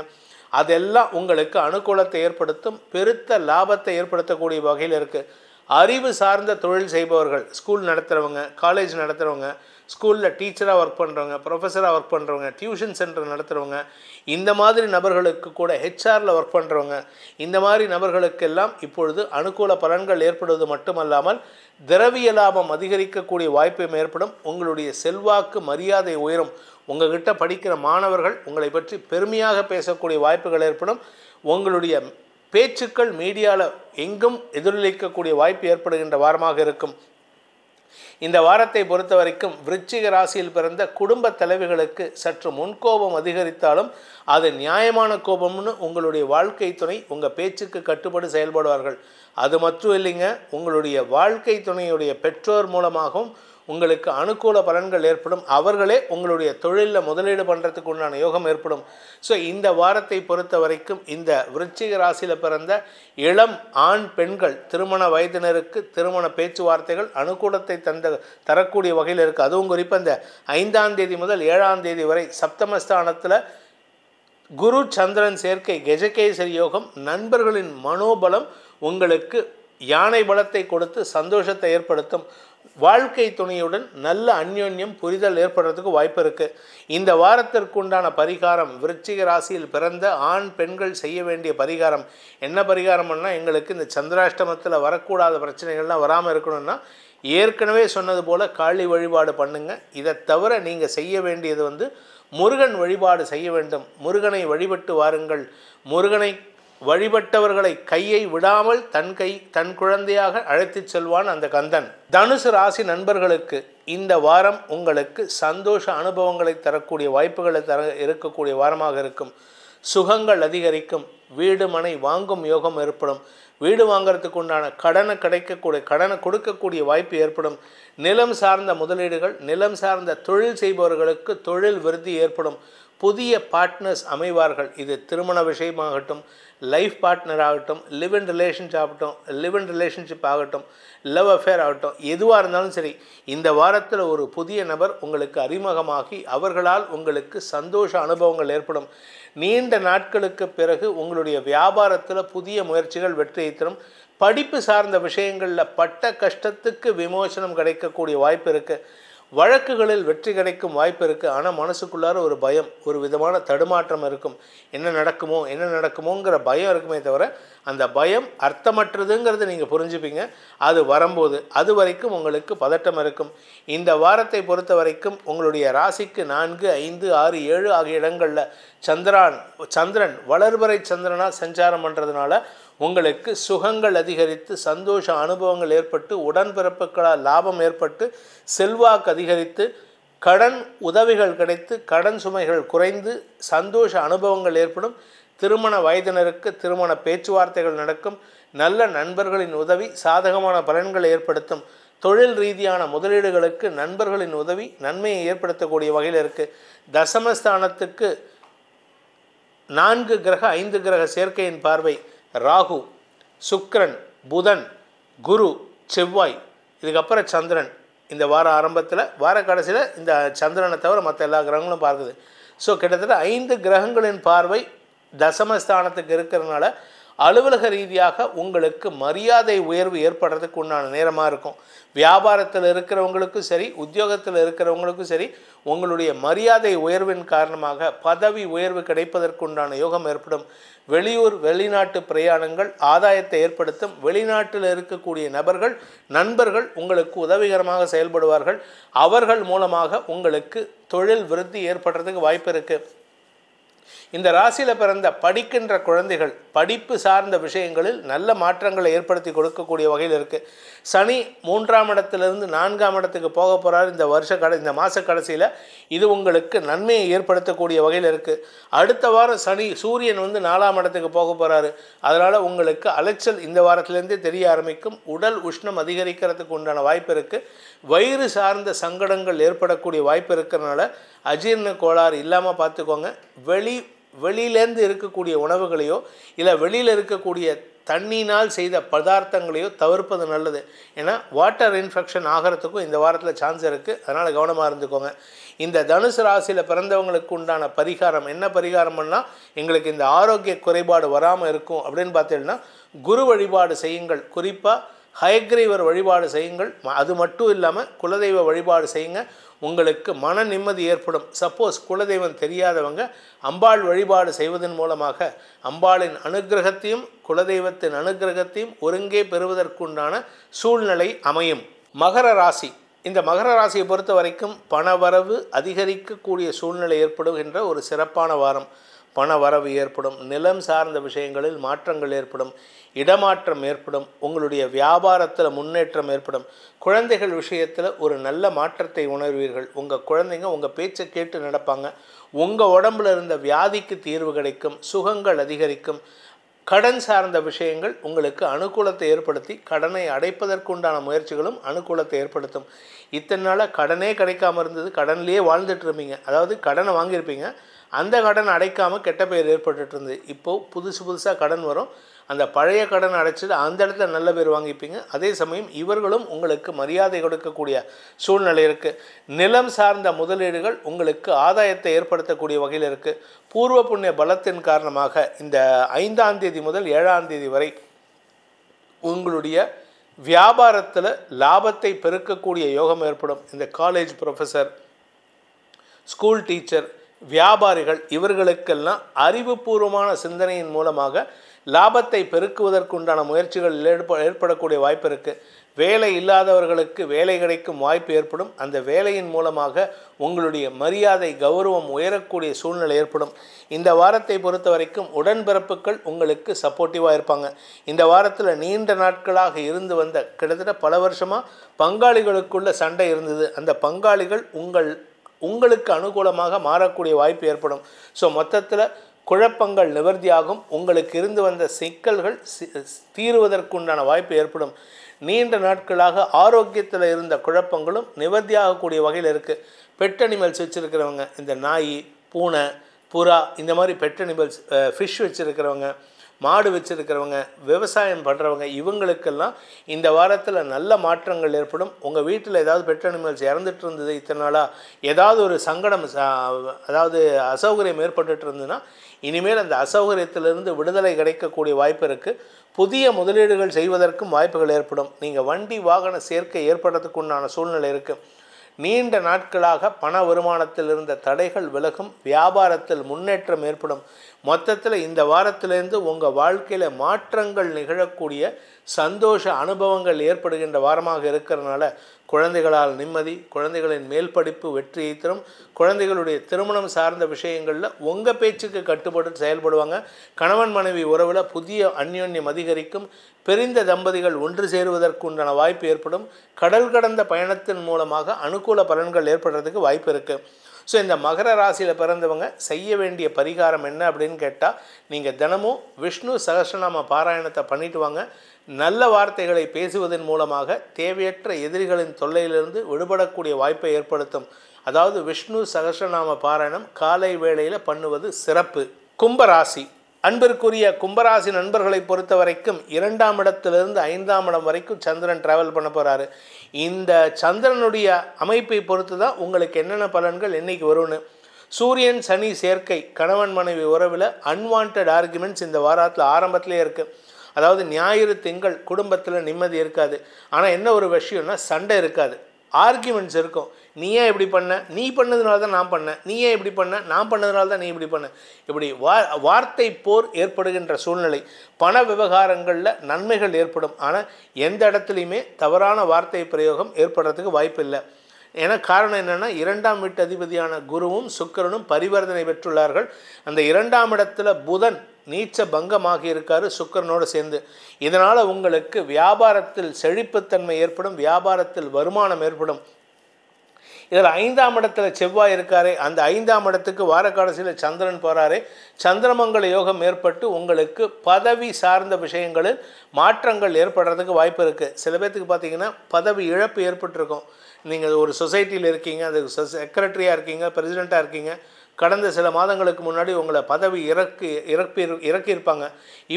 அதெல்லாம் உங்களுக்கு அனுகூலத்தை ஏற்படுத்தும். பெருத்த லாபத்தை ஏற்படுத்தக்கூடிய வகையில் இருக்குது. அறிவு சார்ந்த தொழில் செய்பவர்கள், ஸ்கூல் நடத்துகிறவங்க, காலேஜ் நடத்துகிறவங்க, ஸ்கூலில் டீச்சராக ஒர்க் பண்ணுறவங்க, ப்ரொஃபஸராக ஒர்க் பண்ணுறவங்க, டியூஷன் சென்டர் நடத்துகிறவங்க, இந்த மாதிரி நபர்களுக்கு கூட ஹெச்ஆரில் ஒர்க் பண்ணுறவங்க, இந்த மாதிரி நபர்களுக்கெல்லாம் இப்பொழுது அனுகூல பலன்கள் ஏற்படுவது மட்டுமல்லாமல் திரவிய லாபம் அதிகரிக்கக்கூடிய வாய்ப்பும் ஏற்படும். உங்களுடைய செல்வாக்கு மரியாதை உயரும். உங்கள்கிட்ட படிக்கிற மாணவர்கள் உங்களை பற்றி பெருமையாக பேசக்கூடிய வாய்ப்புகள் ஏற்படும். உங்களுடைய பேச்சுக்கள் மீடியாவில் எங்கும் எதிரொலிக்கக்கூடிய வாய்ப்பு ஏற்படுகின்ற வாரமாக இருக்கும். இந்த வாரத்தை பொறுத்த வரைக்கும் விருச்சிக ராசியில் பிறந்த குடும்ப தலைவிகளுக்கு சற்று முன்கோபம் அதிகரித்தாலும் அது நியாயமான கோபம்னு உங்களுடைய வாழ்க்கை துணை உங்கள் பேச்சுக்கு கட்டுப்பட்டு செயல்படுவார்கள். அது மட்டும் இல்லைங்க, உங்களுடைய வாழ்க்கை துணையுடைய பெற்றோர் மூலமாகவும் உங்களுக்கு அனுகூல பலன்கள் ஏற்படும். அவர்களே உங்களுடைய தொழிலில் முதலீடு பண்ணுறதுக்கு உண்டான யோகம் ஏற்படும். ஸோ இந்த வாரத்தை பொறுத்த வரைக்கும் இந்த விருச்சிக ராசியில் பிறந்த இளம் ஆண் பெண்கள் திருமண வயதினருக்கு திருமண பேச்சுவார்த்தைகள் அனுகூலத்தை தரக்கூடிய வகையில் இருக்குது. அதுவும் குறிப்பாக இந்த 5ஆம் தேதி முதல் 7ஆம் தேதி வரை சப்தமஸ்தானத்தில் குரு சந்திரன் சேர்க்கை கஜகேசரி யோகம். நண்பர்களின் மனோபலம் உங்களுக்கு யானை பலத்தை கொடுத்து சந்தோஷத்தை ஏற்படுத்தும். வாழ்க்கை துணையுடன் நல்ல அந்யோன்யம் புரிதல் ஏற்படுறதுக்கு வாய்ப்பு இருக்குது. இந்த வாரத்திற்குண்டான பரிகாரம், விருச்சிக ராசியில் பிறந்த ஆண் பெண்கள் செய்ய வேண்டிய பரிகாரம் என்ன பரிகாரம்னா, எங்களுக்கு இந்த சந்திராஷ்டமத்தில் வரக்கூடாத பிரச்சனைகள்லாம் வராமல் இருக்கணும்னா ஏற்கனவே சொன்னது போல் காளி வழிபாடு பண்ணுங்க. இதை தவிர நீங்கள் செய்ய வேண்டியது முருகன் வழிபாடு செய்ய வேண்டும். முருகனை வழிபட்டு வாருங்கள். முருகனை வழிபட்டவர்களை கையை விடாமல் தன் குழந்தையாக அழைத்து செல்வான் அந்த கந்தன். தனுசு ராசி நண்பர்களுக்கு இந்த வாரம் உங்களுக்கு சந்தோஷ அனுபவங்களை தரக்கூடிய வாய்ப்புகளை இருக்கக்கூடிய வாரமாக இருக்கும். சுகங்கள் அதிகரிக்கும். வீடு மனை வாங்கும் யோகம் ஏற்படும். வீடு வாங்கிறதுக்கு உண்டான கடனை கொடுக்கக்கூடிய வாய்ப்பு ஏற்படும். நிலம் சார்ந்த முதலீடுகள், நிலம் சார்ந்த தொழில் செய்பவர்களுக்கு தொழில் விருத்தி ஏற்படும். புதிய பார்ட்னர்ஸ் அமைவார்கள். இது திருமண விஷயமாகட்டும், லைஃப் பார்ட்னர் ஆகட்டும், லிவ் இன் ரிலேஷன்ஷிப் ஆகட்டும், லவ் அஃபேர் ஆகட்டும், எதுவாக இருந்தாலும் சரி, இந்த வாரத்தில் ஒரு புதிய நபர் உங்களுக்கு அறிமுகமாகி அவர்களால் உங்களுக்கு சந்தோஷ அனுபவங்கள் ஏற்படும். நீண்ட நாட்களுக்கு பிறகு உங்களுடைய வியாபாரத்தில் புதிய முயற்சிகள் வெற்றியை தரும். படிப்பு சார்ந்த விஷயங்களில் பட்ட கஷ்டத்துக்கு விமோசனம் கிடைக்கக்கூடிய வாய்ப்பு இருக்குது. வழக்குகளில் வெற்றி கிடைக்கும் வாய்ப்பு இருக்குது. ஆனால் மனசுக்குள்ளார ஒரு பயம், ஒரு விதமான தடுமாற்றம் இருக்கும். என்ன நடக்குமோங்கிற பயம் இருக்குமே தவிர அந்த பயம் அர்த்தமற்றதுங்கிறது நீங்கள் புரிஞ்சுப்பீங்க. அது வரும்போது அது வரைக்கும் உங்களுக்கு பதட்டம் இருக்கும். இந்த வாரத்தை பொறுத்த வரைக்கும் உங்களுடைய ராசிக்கு 4, 5, 6, 7 ஆகிய இடங்களில் சந்திரன் வளர்வரை சந்திரனாக சஞ்சாரம் பண்ணுறதுனால உங்களுக்கு சுகங்கள் அதிகரித்து சந்தோஷ அனுபவங்கள் ஏற்பட்டு உடன்பிறப்புகளால் லாபம் ஏற்பட்டு செல்வாக்கு அதிகரித்து கடன் உதவிகள் கிடைத்து கடன் சுமைகள் குறைந்து சந்தோஷ அனுபவங்கள் ஏற்படும். திருமண வயதினருக்கு திருமண பேச்சுவார்த்தைகள் நடக்கும். நல்ல நண்பர்களின் உதவி சாதகமான பலன்களை ஏற்படுத்தும். தொழில் ரீதியான முதலீடுகளுக்கு நண்பர்களின் உதவி நன்மையை ஏற்படுத்தக்கூடிய வகையில் இருக்குது. தசமஸ்தானத்துக்கு 4 கிரக 5 கிரக சேர்க்கையின் பார்வை ராகு, சுக்கிரன், புதன், குரு, செவ்வாய், இதுக்கப்புறம் சந்திரன். இந்த வார ஆரம்பத்தில் வார கடைசியில் இந்த சந்திரனை தவிர மற்ற எல்லா கிரகங்களும் பார்க்குது. ஸோ கிட்டத்தட்ட 5 கிரகங்களின் பார்வை தசமஸ்தானத்துக்கு இருக்கிறதுனால அலுவலக ரீதியாக உங்களுக்கு மரியாதை உயர்வு ஏற்படுறதுக்கு உண்டான நேரமாக இருக்கும். வியாபாரத்தில் இருக்கிறவங்களுக்கும் சரி, உத்தியோகத்தில் இருக்கிறவங்களுக்கும் சரி, உங்களுடைய மரியாதை உயர்வின் காரணமாக பதவி உயர்வு கிடைப்பதற்கு உண்டான யோகம் ஏற்படும். வெளிநாட்டு பிரயாணங்கள் ஆதாயத்தை ஏற்படுத்தும். வெளிநாட்டில் இருக்கக்கூடிய நண்பர்கள் உங்களுக்கு உதவிகரமாக செயல்படுவார்கள். அவர்கள் மூலமாக உங்களுக்கு தொழில் விருத்தி ஏற்படுறதுக்கு வாய்ப்பு இருக்குது. இந்த ராசியில் பிறந்த படிக்கின்ற குழந்தைகள் படிப்பு சார்ந்த விஷயங்களில் நல்ல மாற்றங்களை ஏற்படுத்தி கொடுக்கக்கூடிய வகையில் இருக்குது. சனி 3ஆம் இடத்திலிருந்து 4ஆம் இடத்துக்கு போக போகிறார் இந்த மாத கடைசியில். இது உங்களுக்கு நன்மையை ஏற்படுத்தக்கூடிய வகையில் இருக்குது. அடுத்த வாரம் சூரியன் 4ஆம் இடத்துக்கு போக போகிறாரு. அதனால் உங்களுக்கு அலைச்சல் இந்த வாரத்திலேருந்தே தெரிய ஆரம்பிக்கும். உடல் உஷ்ணம் அதிகரிக்கிறதுக்கு உண்டான வாய்ப்பு இருக்குது. வயிறு சார்ந்த சங்கடங்கள் ஏற்படக்கூடிய வாய்ப்பு இருக்கிறதுனால அஜீரண கோளாறு இல்லாமல் பார்த்துக்கோங்க. வெளியிலேருந்து இருக்கக்கூடிய உணவுகளையோ இல்லை வெளியில் இருக்கக்கூடிய தண்ணினால் செய்த பதார்த்தங்களையோ தவிர்ப்பது நல்லது. ஏன்னா வாட்டர் இன்ஃபெக்ஷன் ஆகிறதுக்கும் இந்த வாரத்தில் சான்ஸ் இருக்குது. அதனால் கவனமாக இருந்துக்கோங்க. இந்த தனுசு ராசியில் பிறந்தவங்களுக்கு உண்டான பரிகாரம் என்ன பரிகாரம்னா, எங்களுக்கு இந்த ஆரோக்கிய குறைபாடு வராமல் இருக்கும் அப்படின்னு பார்த்தீங்கன்னா குரு வழிபாடு செய்யுங்கள். குறிப்பாக ஹயக்ரீவர் வழிபாடு செய்யுங்கள். அது மட்டும் இல்லாமல் குலதெய்வ வழிபாடு செய்யுங்க. உங்களுக்கு மன நிம்மதி ஏற்படும். சப்போஸ் குலதெய்வம் தெரியாதவங்க அம்பாள் வழிபாடு செய்வதன் மூலமாக அம்பாளின் அனுக்கிரகத்தையும் குலதெய்வத்தின் அனுக்கிரகத்தையும் ஒருங்கே பெறுவதற்குண்டான சூழ்நிலை அமையும். மகர ராசி, இந்த மகர ராசியை பொறுத்த வரைக்கும் பணவரவு அதிகரிக்கக்கூடிய சூழ்நிலை ஏற்படுகின்ற ஒரு சிறப்பான வாரம். பணவரவு ஏற்படும், நிலம் சார்ந்த விஷயங்களில் மாற்றங்கள் ஏற்படும், இடமாற்றம் ஏற்படும், உங்களுடைய வியாபாரத்தில் முன்னேற்றம் ஏற்படும், குழந்தைகள் விஷயத்தில் ஒரு நல்ல மாற்றத்தை உணர்வீர்கள். உங்கள் குழந்தைங்க உங்கள் பேச்சை கேட்டு நடப்பாங்க. உங்கள் உடம்புல இருந்த வியாதிக்கு தீர்வு கிடைக்கும், சுகங்கள் அதிகரிக்கும். கடன் சார்ந்த விஷயங்கள் உங்களுக்கு அனுகூலத்தை ஏற்படுத்தி கடனை அடைப்பதற்குண்டான முயற்சிகளும் அனுகூலத்தை ஏற்படுத்தும். இத்தனை நாளாக கடனே கிடைக்காமல் இருந்தது, கடன்லேயே வாழ்ந்துட்டு இருப்பீங்க. அதாவது கடனை வாங்கியிருப்பீங்க, அந்த கடன் அடைக்காமல் கெட்ட பெயர் ஏற்பட்டுட்டு இருந்தது. இப்போது புதுசாக கடன் வரும், அந்த பழைய கடன் அடைச்சிட்டு அந்த இடத்துல நல்ல பேர் வாங்கிப்பீங்க. அதே சமயம் இவர்களும் உங்களுக்கு மரியாதை கொடுக்கக்கூடிய சூழ்நிலை இருக்குது. நிலம் சார்ந்த முதலீடுகள் உங்களுக்கு ஆதாயத்தை ஏற்படுத்தக்கூடிய வகையில் இருக்குது. பூர்வ புண்ணிய பலத்தின் காரணமாக இந்த 5ஆம் தேதி முதல் 7ஆம் தேதி வரை உங்களுடைய வியாபாரத்தில் லாபத்தை பெருக்கக்கூடிய யோகம் ஏற்படும். இந்த காலேஜ் ப்ரொஃபஸர், ஸ்கூல் டீச்சர், வியாபாரிகள் இவர்களுக்கெல்லாம் அறிவுபூர்வமான சிந்தனையின் மூலமாக லாபத்தை பெருக்குவதற்குண்டான முயற்சிகள் ஏற்படக்கூடிய வாய்ப்பு இருக்குது. வேலை இல்லாதவர்களுக்கு வேலை கிடைக்கும் வாய்ப்பு ஏற்படும். அந்த வேலையின் மூலமாக உங்களுடைய மரியாதை கௌரவம் உயரக்கூடிய சூழ்நிலை ஏற்படும். இந்த வாரத்தை பொறுத்த வரைக்கும் உடன்பிறப்புகள் உங்களுக்கு சப்போர்ட்டிவாக இருப்பாங்க. இந்த வாரத்தில் நீண்ட நாட்களாக இருந்து வந்த கிட்டத்தட்ட பல வருஷமாக பங்காளிகளுக்குள்ள சண்டை இருந்தது. அந்த பங்காளிகள் உங்களுக்கு அனுகூலமாக மாறக்கூடிய வாய்ப்பு ஏற்படும். ஸோ மொத்தத்தில் குழப்பங்கள் நிவர்த்தியாகும். உங்களுக்கு இருந்து வந்த சிக்கல்கள் தீருவதற்குண்டான வாய்ப்பு ஏற்படும். நீண்ட நாட்களாக ஆரோக்கியத்தில் இருந்த குழப்பங்களும் நிவர்த்தியாகக்கூடிய வகையில் இருக்குது. பெட் அனிமல்ஸ் வச்சுருக்கிறவங்க, இந்த நாய், பூனை, புறா, இந்த மாதிரி பெட் அனிமல்ஸ், ஃபிஷ் வச்சுருக்கிறவங்க, மாடு வச்சுருக்கிறவங்க, விவசாயம் பண்ணுறவங்க, இவங்களுக்கெல்லாம் இந்த வாரத்தில் நல்ல மாற்றங்கள் ஏற்படும். உங்கள் வீட்டில் ஏதாவது பெட் அனிமல்ஸ் இறந்துட்டு இருந்தது இத்தனை நாளாக, ஏதாவது ஒரு சங்கடம், அதாவது அசௌகரியம் ஏற்பட்டுட்டு இருந்ததுன்னா இனிமேல் அந்த அசௌகரியத்திலிருந்து விடுதலை கிடைக்கக்கூடிய வாய்ப்பு இருக்குது. புதிய முதலீடுகள் செய்வதற்கும் வாய்ப்புகள் ஏற்படும். நீங்கள் வண்டி வாகன சேர்க்கை ஏற்படுறதுக்குண்டான சூழ்நிலை இருக்குது. நீண்ட நாட்களாக பண வருமானத்தில் இருந்த தடைகள் விலகும். வியாபாரத்தில் முன்னேற்றம் ஏற்படும். மொத்தத்தில் இந்த வாரத்திலேருந்து உங்கள் வாழ்க்கையில் மாற்றங்கள் நிகழக்கூடிய சந்தோஷ அனுபவங்கள் ஏற்படுகின்ற வாரமாக இருக்கிறதுனால குழந்தைகளால் நிம்மதி, குழந்தைகளின் மேல் படிப்பு வெற்றியை தரும். குழந்தைகளுடைய திருமணம் சார்ந்த விஷயங்களில் உங்கள் பேச்சுக்கு கட்டுப்பட்டு செயல்படுவாங்க. கணவன் மனைவி உறவில் புதிய அந்யோன்யம் அதிகரிக்கும். பிரிந்த தம்பதிகள் ஒன்று சேருவதற்கு உண்டான வாய்ப்பு ஏற்படும். கடல் கடந்த பயணத்தின் மூலமாக அனுகூல பலன்கள் ஏற்படுறதுக்கு வாய்ப்பு இருக்குது. ஸோ இந்த மகர ராசியில் பிறந்தவங்க செய்ய வேண்டிய பரிகாரம் என்ன அப்படின்னு கேட்டால், நீங்கள் தினமும் விஷ்ணு சகஸ்ரநாம பாராயணத்தை பண்ணிட்டு வாங்க. நல்ல வார்த்தைகளை பேசுவதன் மூலமாக தேவையற்ற எதிரிகளின் தொல்லையிலிருந்து விடுபடக்கூடிய வாய்ப்பை ஏற்படுத்தும். அதாவது விஷ்ணு சகஸ்ரநாம பாராயணம் காலை வேளையில் பண்ணுவது சிறப்பு. கும்பராசி, அன்பிற்குரிய கும்பராசி நண்பர்களை பொறுத்த வரைக்கும் 2ஆம் இடத்திலிருந்து 5ஆம் இடம் வரைக்கும் சந்திரன் டிராவல் பண்ண போகிறாரு. இந்த சந்திரனுடைய அமைப்பை பொறுத்து தான் உங்களுக்கு என்னென்ன பலன்கள் என்னைக்கு வரும்னு. சூரியன் சனி சேர்க்கை கணவன் மனைவி உறவில் அன்வான்ட் ஆர்குமெண்ட்ஸ் இந்த வாரத்தில் ஆரம்பத்திலே இருக்குது. அதாவது ஞாயிறு திங்கள் குடும்பத்தில் நிம்மதி இருக்காது. ஆனால் என்ன ஒரு விஷயம்னா சண்டை இருக்காது, ஆர்குமெண்ட்ஸ் இருக்கும். நீ ஏன் இப்படி பண்ண, நீ பண்ணதுனால தான் நான் பண்ணேன், நீ ஏன் இப்படி பண்ண, நான் பண்ணதுனால தான் நீ இப்படி பண்ண, இப்படி வார்த்தை போர் ஏற்படுகின்ற சூழ்நிலை. பண விவகாரங்களில் நன்மைகள் ஏற்படும். ஆனால் எந்த இடத்துலையுமே தவறான வார்த்தை பிரயோகம் ஏற்படுறதுக்கு வாய்ப்பு இல்லை. ஏன்னா காரணம் என்னென்னா 2ஆம் வீட்டு அதிபதியான குருவும் சுக்கிரனும் பரிவர்த்தனை பெற்றுள்ளார்கள். அந்த 2ஆம் இடத்துல புதன் நீச்ச பங்கமாகி இருக்காரு சுக்கிரனோடு சேர்ந்து. இதனால் உங்களுக்கு வியாபாரத்தில் செழிப்புத்தன்மை ஏற்படும், வியாபாரத்தில் வருமானம் ஏற்படும். இதில் 5ஆம் இடத்துல செவ்வாய் இருக்காரே, அந்த 5ஆம் இடத்துக்கு வார கடைசியில் சந்திரன் போகிறாரே, சந்திரமங்கல யோகம் ஏற்பட்டு உங்களுக்கு பதவி சார்ந்த விஷயங்களில் மாற்றங்கள் ஏற்படுறதுக்கு வாய்ப்பு இருக்குது. சில பேர்த்துக்கு பார்த்திங்கன்னா பதவி இழப்பு ஏற்பட்டிருக்கும். நீங்கள் ஒரு சொசைட்டியில் இருக்கீங்க, அது செக்ரட்டரியாக இருக்கீங்க, பிரசிடெண்ட்டாக இருக்கீங்க. கடந்த சில மாதங்களுக்கு முன்னாடி உங்களை பதவி இறக்கியிருப்பாங்க.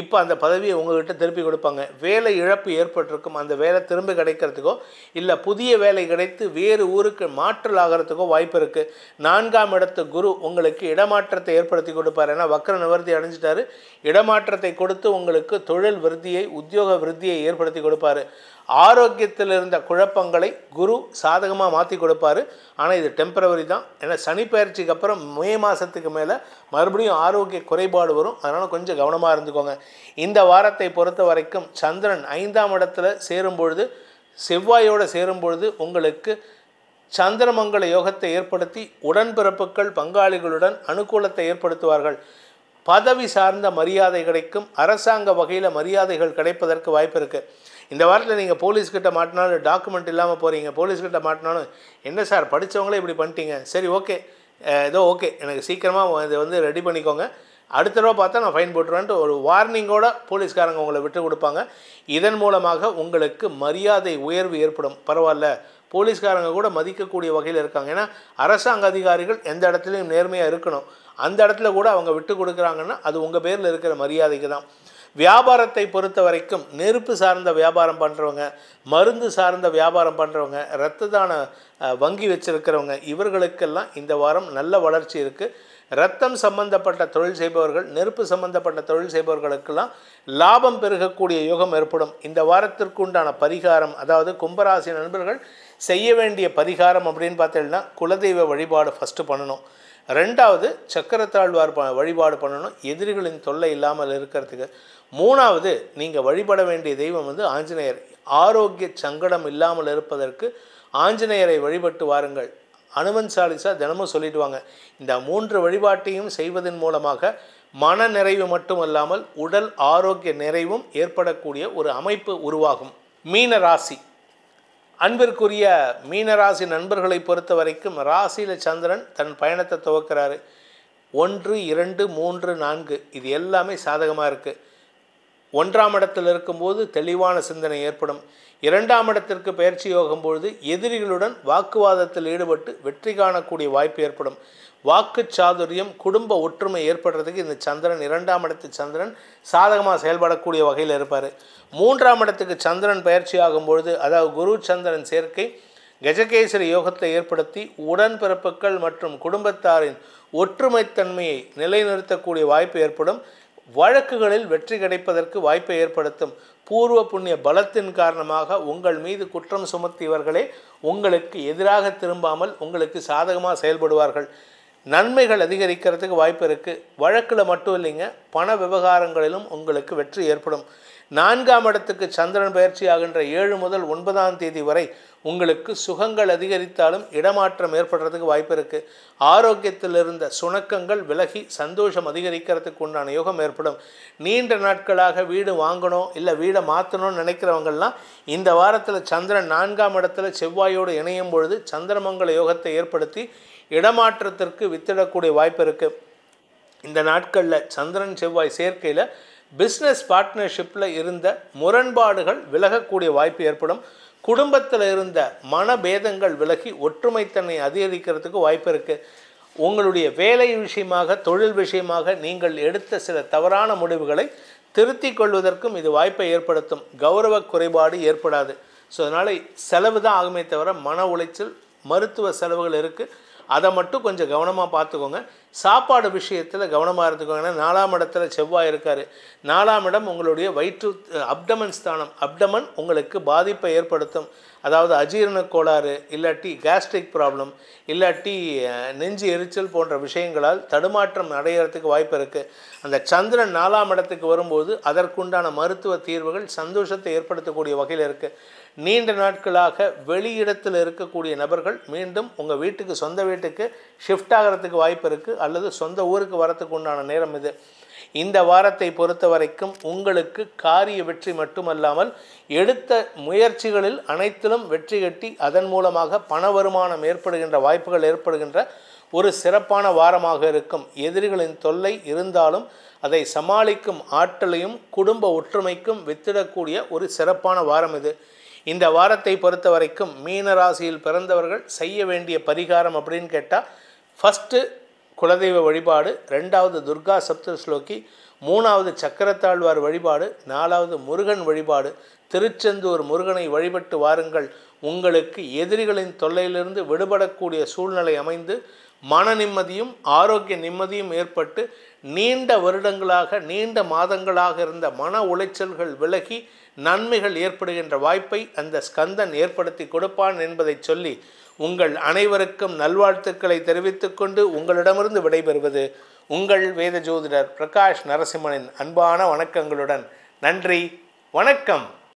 இப்போ அந்த பதவியை உங்கள்கிட்ட திருப்பி கொடுப்பாங்க. வேலை இழப்பு ஏற்பட்டிருக்கும். அந்த வேலை திரும்ப கிடைக்கிறதுக்கோ இல்லை புதிய வேலை கிடைத்து வேறு ஊருக்கு மாற்றல் ஆகிறதுக்கோ வாய்ப்பு இருக்குது. 4ஆம் இடத்து குரு உங்களுக்கு இடமாற்றத்தை ஏற்படுத்தி கொடுப்பார். ஏன்னா வக்ர நிவர்த்தி அடைஞ்சிட்டாரு. இடமாற்றத்தை கொடுத்து உங்களுக்கு தொழில் விருத்தியை, உத்தியோக விருத்தியை ஏற்படுத்தி கொடுப்பார். ஆரோக்கியத்தில் இருந்த குழப்பங்களை குரு சாதகமாக மாற்றி கொடுப்பார். ஆனால் இது டெம்பரவரி தான். ஏன்னா சனி பயிற்சிக்கு அப்புறம் மே மாதத்துக்கு மேலே மறுபடியும் ஆரோக்கிய குறைபாடு வரும். அதனால் கொஞ்சம் கவனமாக இருந்துக்கோங்க. இந்த வாரத்தை பொறுத்த வரைக்கும் சந்திரன் 5ஆம் இடத்துல சேரும்பொழுது, செவ்வாயோடு சேரும்பொழுது உங்களுக்கு சந்திரமங்கல யோகத்தை ஏற்படுத்தி உடன்பிறப்புகள் பங்காளிகளுடன் அனுகூலத்தை ஏற்படுத்துவார்கள். பதவி சார்ந்த மரியாதை கிடைக்கும். அரசாங்க வகையில் மரியாதைகள் கிடைப்பதற்கு வாய்ப்பு இருக்குது. இந்த வாரத்தில் நீங்கள் போலீஸ்கிட்ட மாட்டினாலும் டாக்குமெண்ட் இல்லாமல் போகிறீங்க, போலீஸ்கிட்ட மாட்டினாலும் என்ன சார் படித்தவங்களே இப்படி பண்ணிட்டீங்க, சரி ஓகே ஏதோ ஓகே எனக்கு சீக்கிரமாக இதை வந்து ரெடி பண்ணிக்கோங்க, அடுத்த தடவை பார்த்தா நான் ஃபைன் போட்டுருவேன்ட்டு ஒரு வார்னிங்கோட போலீஸ்காரங்க உங்களை விட்டு கொடுப்பாங்க. இதன் மூலமாக உங்களுக்கு மரியாதை உயர்வு ஏற்படும். பரவாயில்ல, போலீஸ்காரங்க கூட மதிக்கக்கூடிய வகையில் இருக்காங்க. ஏன்னா அரசாங்க அதிகாரிகள் எந்த இடத்துலையும் நேர்மையாக இருக்கணும். அந்த இடத்துல கூட அவங்க விட்டு கொடுக்குறாங்கன்னா அது உங்கள் பேரில் இருக்கிற மரியாதைக்கு தான். வியாபாரத்தை பொறுத்த வரைக்கும் நெருப்பு சார்ந்த வியாபாரம் பண்ணுறவங்க, மருந்து சார்ந்த வியாபாரம் பண்ணுறவங்க, இரத்த தான வங்கி வச்சுருக்கிறவங்க, இவர்களுக்கெல்லாம் இந்த வாரம் நல்ல வளர்ச்சி இருக்குது. இரத்தம் சம்பந்தப்பட்ட தொழில் செய்பவர்கள், நெருப்பு சம்பந்தப்பட்ட தொழில் செய்பவர்களுக்கெல்லாம் லாபம் பெருகக்கூடிய யோகம் ஏற்படும். இந்த வாரத்திற்குண்டான பரிகாரம், அதாவது கும்பராசி நண்பர்கள் செய்ய வேண்டிய பரிகாரம் அப்படின்னு பார்த்தீங்கன்னா குலதெய்வ வழிபாடு ஃபஸ்ட்டு பண்ணணும். ரெண்டாவது சக்கரத்தாழ்வார் வழிபாடு பண்ணணும், எதிரிகளின் தொல்லை இல்லாமல் இருக்கிறதுக்கு. மூணாவது நீங்கள் வழிபட வேண்டிய தெய்வம் வந்து ஆஞ்சநேயர். ஆரோக்கிய சங்கடம் இல்லாமல் இருப்பதற்கு ஆஞ்சநேயரை வழிபட்டு வாருங்கள். அனுமன் சாலிசா தினமும் சொல்லிடுவாங்க. இந்த 3 வழிபாட்டையும் செய்வதன் மூலமாக மன நிறைவு மட்டுமல்லாமல் உடல் ஆரோக்கிய நிறைவும் ஏற்படக்கூடிய ஒரு அமைப்பு உருவாகும். மீன ராசி, அன்பிற்குரிய மீனராசி நண்பர்களை பொறுத்த வரைக்கும் ராசியில் சந்திரன் தன் பயணத்தை துவக்கிறாரு. 1, 2, 3, 4 இது எல்லாமே சாதகமாக இருக்குது. 1ஆம் இடத்தில் இருக்கும்போது தெளிவான சிந்தனை ஏற்படும். 2ஆம் இடத்திற்கு பயிற்சி யோகும் பொழுது எதிரிகளுடன் வாக்குவாதத்தில் ஈடுபட்டு வெற்றி காணக்கூடிய வாய்ப்பு ஏற்படும். வாக்கு சாதுரியம், குடும்ப ஒற்றுமை ஏற்படுறதுக்கு இந்த சந்திரன் 2ஆம் இடத்து சந்திரன் சாதகமாக செயல்படக்கூடிய வகையில் இருப்பார். 3ஆம் இடத்துக்கு சந்திரன் பயிற்சி ஆகும்பொழுது, அதாவது குரு சந்திரன் சேர்க்கை கஜகேசரி யோகத்தை ஏற்படுத்தி உடன்பிறப்புகள் மற்றும் குடும்பத்தாரின் ஒற்றுமைத்தன்மையை நிலைநிறுத்தக்கூடிய வாய்ப்பு ஏற்படும். வழக்குகளில் வெற்றி கிடைப்பதற்கு வாய்ப்பை ஏற்படுத்தும். பூர்வ புண்ணிய பலத்தின் காரணமாக உங்கள் மீது குற்றம் சுமத்தியவர்களே உங்களுக்கு எதிராக திரும்பாமல் உங்களுக்கு சாதகமாக செயல்படுவார்கள். நன்மைகள் அதிகரிக்கிறதுக்கு வாய்ப்பு இருக்குது. வழக்கில் மட்டும் இல்லைங்க, பண விவகாரங்களிலும் உங்களுக்கு வெற்றி ஏற்படும். 4ஆம் இடத்துக்கு சந்திரன் பயிற்சி ஆகின்ற 7 முதல் 9ஆம் தேதி வரை உங்களுக்கு சுகங்கள் அதிகரித்தாலும் இடமாற்றம் ஏற்படுறதுக்கு வாய்ப்பு இருக்குது. ஆரோக்கியத்தில் இருந்த சுணக்கங்கள் விலகி சந்தோஷம் அதிகரிக்கிறதுக்கு உண்டான யோகம் ஏற்படும். நீண்ட நாட்களாக வீடு வாங்கணும் இல்லை வீடை மாற்றணும்னு நினைக்கிறவங்கள்லாம் இந்த வாரத்தில் சந்திரன் 4ஆம் இடத்துல செவ்வாயோடு இணையும் பொழுது சந்திரமங்கல யோகத்தை ஏற்படுத்தி இடமாற்றத்திற்கு வித்திடக்கூடிய வாய்ப்பு இருக்குது. இந்த நாட்களில் சந்திரன் செவ்வாய் சேர்க்கையில் பிஸ்னஸ் பார்ட்னர்ஷிப்பில் இருந்த முரண்பாடுகள் விலகக்கூடிய வாய்ப்பு ஏற்படும். குடும்பத்தில் இருந்த மனபேதங்கள் விலகி ஒற்றுமைத்தன்மை அதிகரிக்கிறதுக்கு வாய்ப்பு இருக்குது. உங்களுடைய வேலை விஷயமாக, தொழில் விஷயமாக நீங்கள் எடுத்த சில தவறான முடிவுகளை திருத்திக் கொள்வதற்கும் இது வாய்ப்பை ஏற்படுத்தும். கௌரவ குறைபாடு ஏற்படாது. ஸோ அதனால் செலவு தான் ஆகுமே தவிர மன உளைச்சல், மருத்துவ செலவுகள் இருக்குது. அதை மட்டும் கொஞ்சம் கவனமாக பார்த்துக்கோங்க. சாப்பாடு விஷயத்தில் கவனமாக இருந்துக்கோங்க. ஏன்னா 4ஆம் இடத்துல செவ்வாய் இருக்கார். 4ஆம் இடம் உங்களுடைய வயிற்று அப்டமன் ஸ்தானம். அப்டமன் உங்களுக்கு பாதிப்பை ஏற்படுத்தும். அதாவது அஜீரண கோளாறு, இல்லாட்டி கேஸ்ட்ரிக் ப்ராப்ளம், இல்லாட்டி நெஞ்சு எரிச்சல் போன்ற விஷயங்களால் தடுமாற்றம் அடைகிறதுக்கு வாய்ப்பு இருக்குது. அந்த சந்திரன் 4ஆம் இடத்துக்கு வரும்போது அதற்குண்டான மருத்துவ தீர்வுகள் சந்தோஷத்தை ஏற்படுத்தக்கூடிய வகையில் இருக்குது. நீண்ட நாட்களாக வெளியிடத்தில் இருக்கக்கூடிய நபர்கள் மீண்டும் உங்கள் வீட்டுக்கு, சொந்த வீட்டுக்கு ஷிஃப்ட் ஆகிறதுக்கு வாய்ப்பு இருக்குது. அல்லது சொந்த ஊருக்கு வரத்துக்கு உண்டான நேரம் இது. இந்த வாரத்தை பொறுத்த வரைக்கும் உங்களுக்கு காரிய வெற்றி மட்டுமல்லாமல் எடுத்த முயற்சிகளில் அனைத்திலும் வெற்றி கட்டி அதன் மூலமாக பண வருமானம் ஏற்படுகின்ற வாய்ப்புகள் ஏற்படுகின்ற ஒரு சிறப்பான வாரமாக இருக்கும். எதிரிகளின் தொல்லை இருந்தாலும் அதை சமாளிக்கும் ஆற்றலையும் குடும்ப ஒற்றுமைக்கும் வித்திடக்கூடிய ஒரு சிறப்பான வாரம் இது. இந்த வாரத்தை பொறுத்த வரைக்கும் மீனராசியில் பிறந்தவர்கள் செய்ய வேண்டிய பரிகாரம் அப்படின்னு கேட்டால், ஃபஸ்ட்டு குலதெய்வ வழிபாடு, 2வது துர்கா சப்தஸ்லோகி, 3வது சக்கரத்தாழ்வார் வழிபாடு, 4வது முருகன் வழிபாடு. திருச்செந்தூர் முருகனை வழிபட்டு வாருங்கள். உங்களுக்கு எதிரிகளின் தொல்லையிலிருந்து விடுபடக்கூடிய சூழ்நிலை அமைந்து மன நிம்மதியும் ஆரோக்கிய நிம்மதியும் ஏற்பட்டு நீண்ட வருடங்களாக, நீண்ட மாதங்களாக இருந்த மன உளைச்சல்கள் விலகி நன்மைகள் ஏற்படுகின்ற வாய்ப்பை அந்த ஸ்கந்தன் ஏற்படுத்தி கொடுப்பான் என்பதை சொல்லி உங்கள் அனைவருக்கும் நல்வாழ்த்துக்களை தெரிவித்துக்கொண்டு உங்களிடமிருந்து விடைபெறுவது உங்கள் வேத ஜோதிடர் பிரகாஷ் நரசிம்மனின் அன்பான வணக்கங்களுடன். நன்றி, வணக்கம்.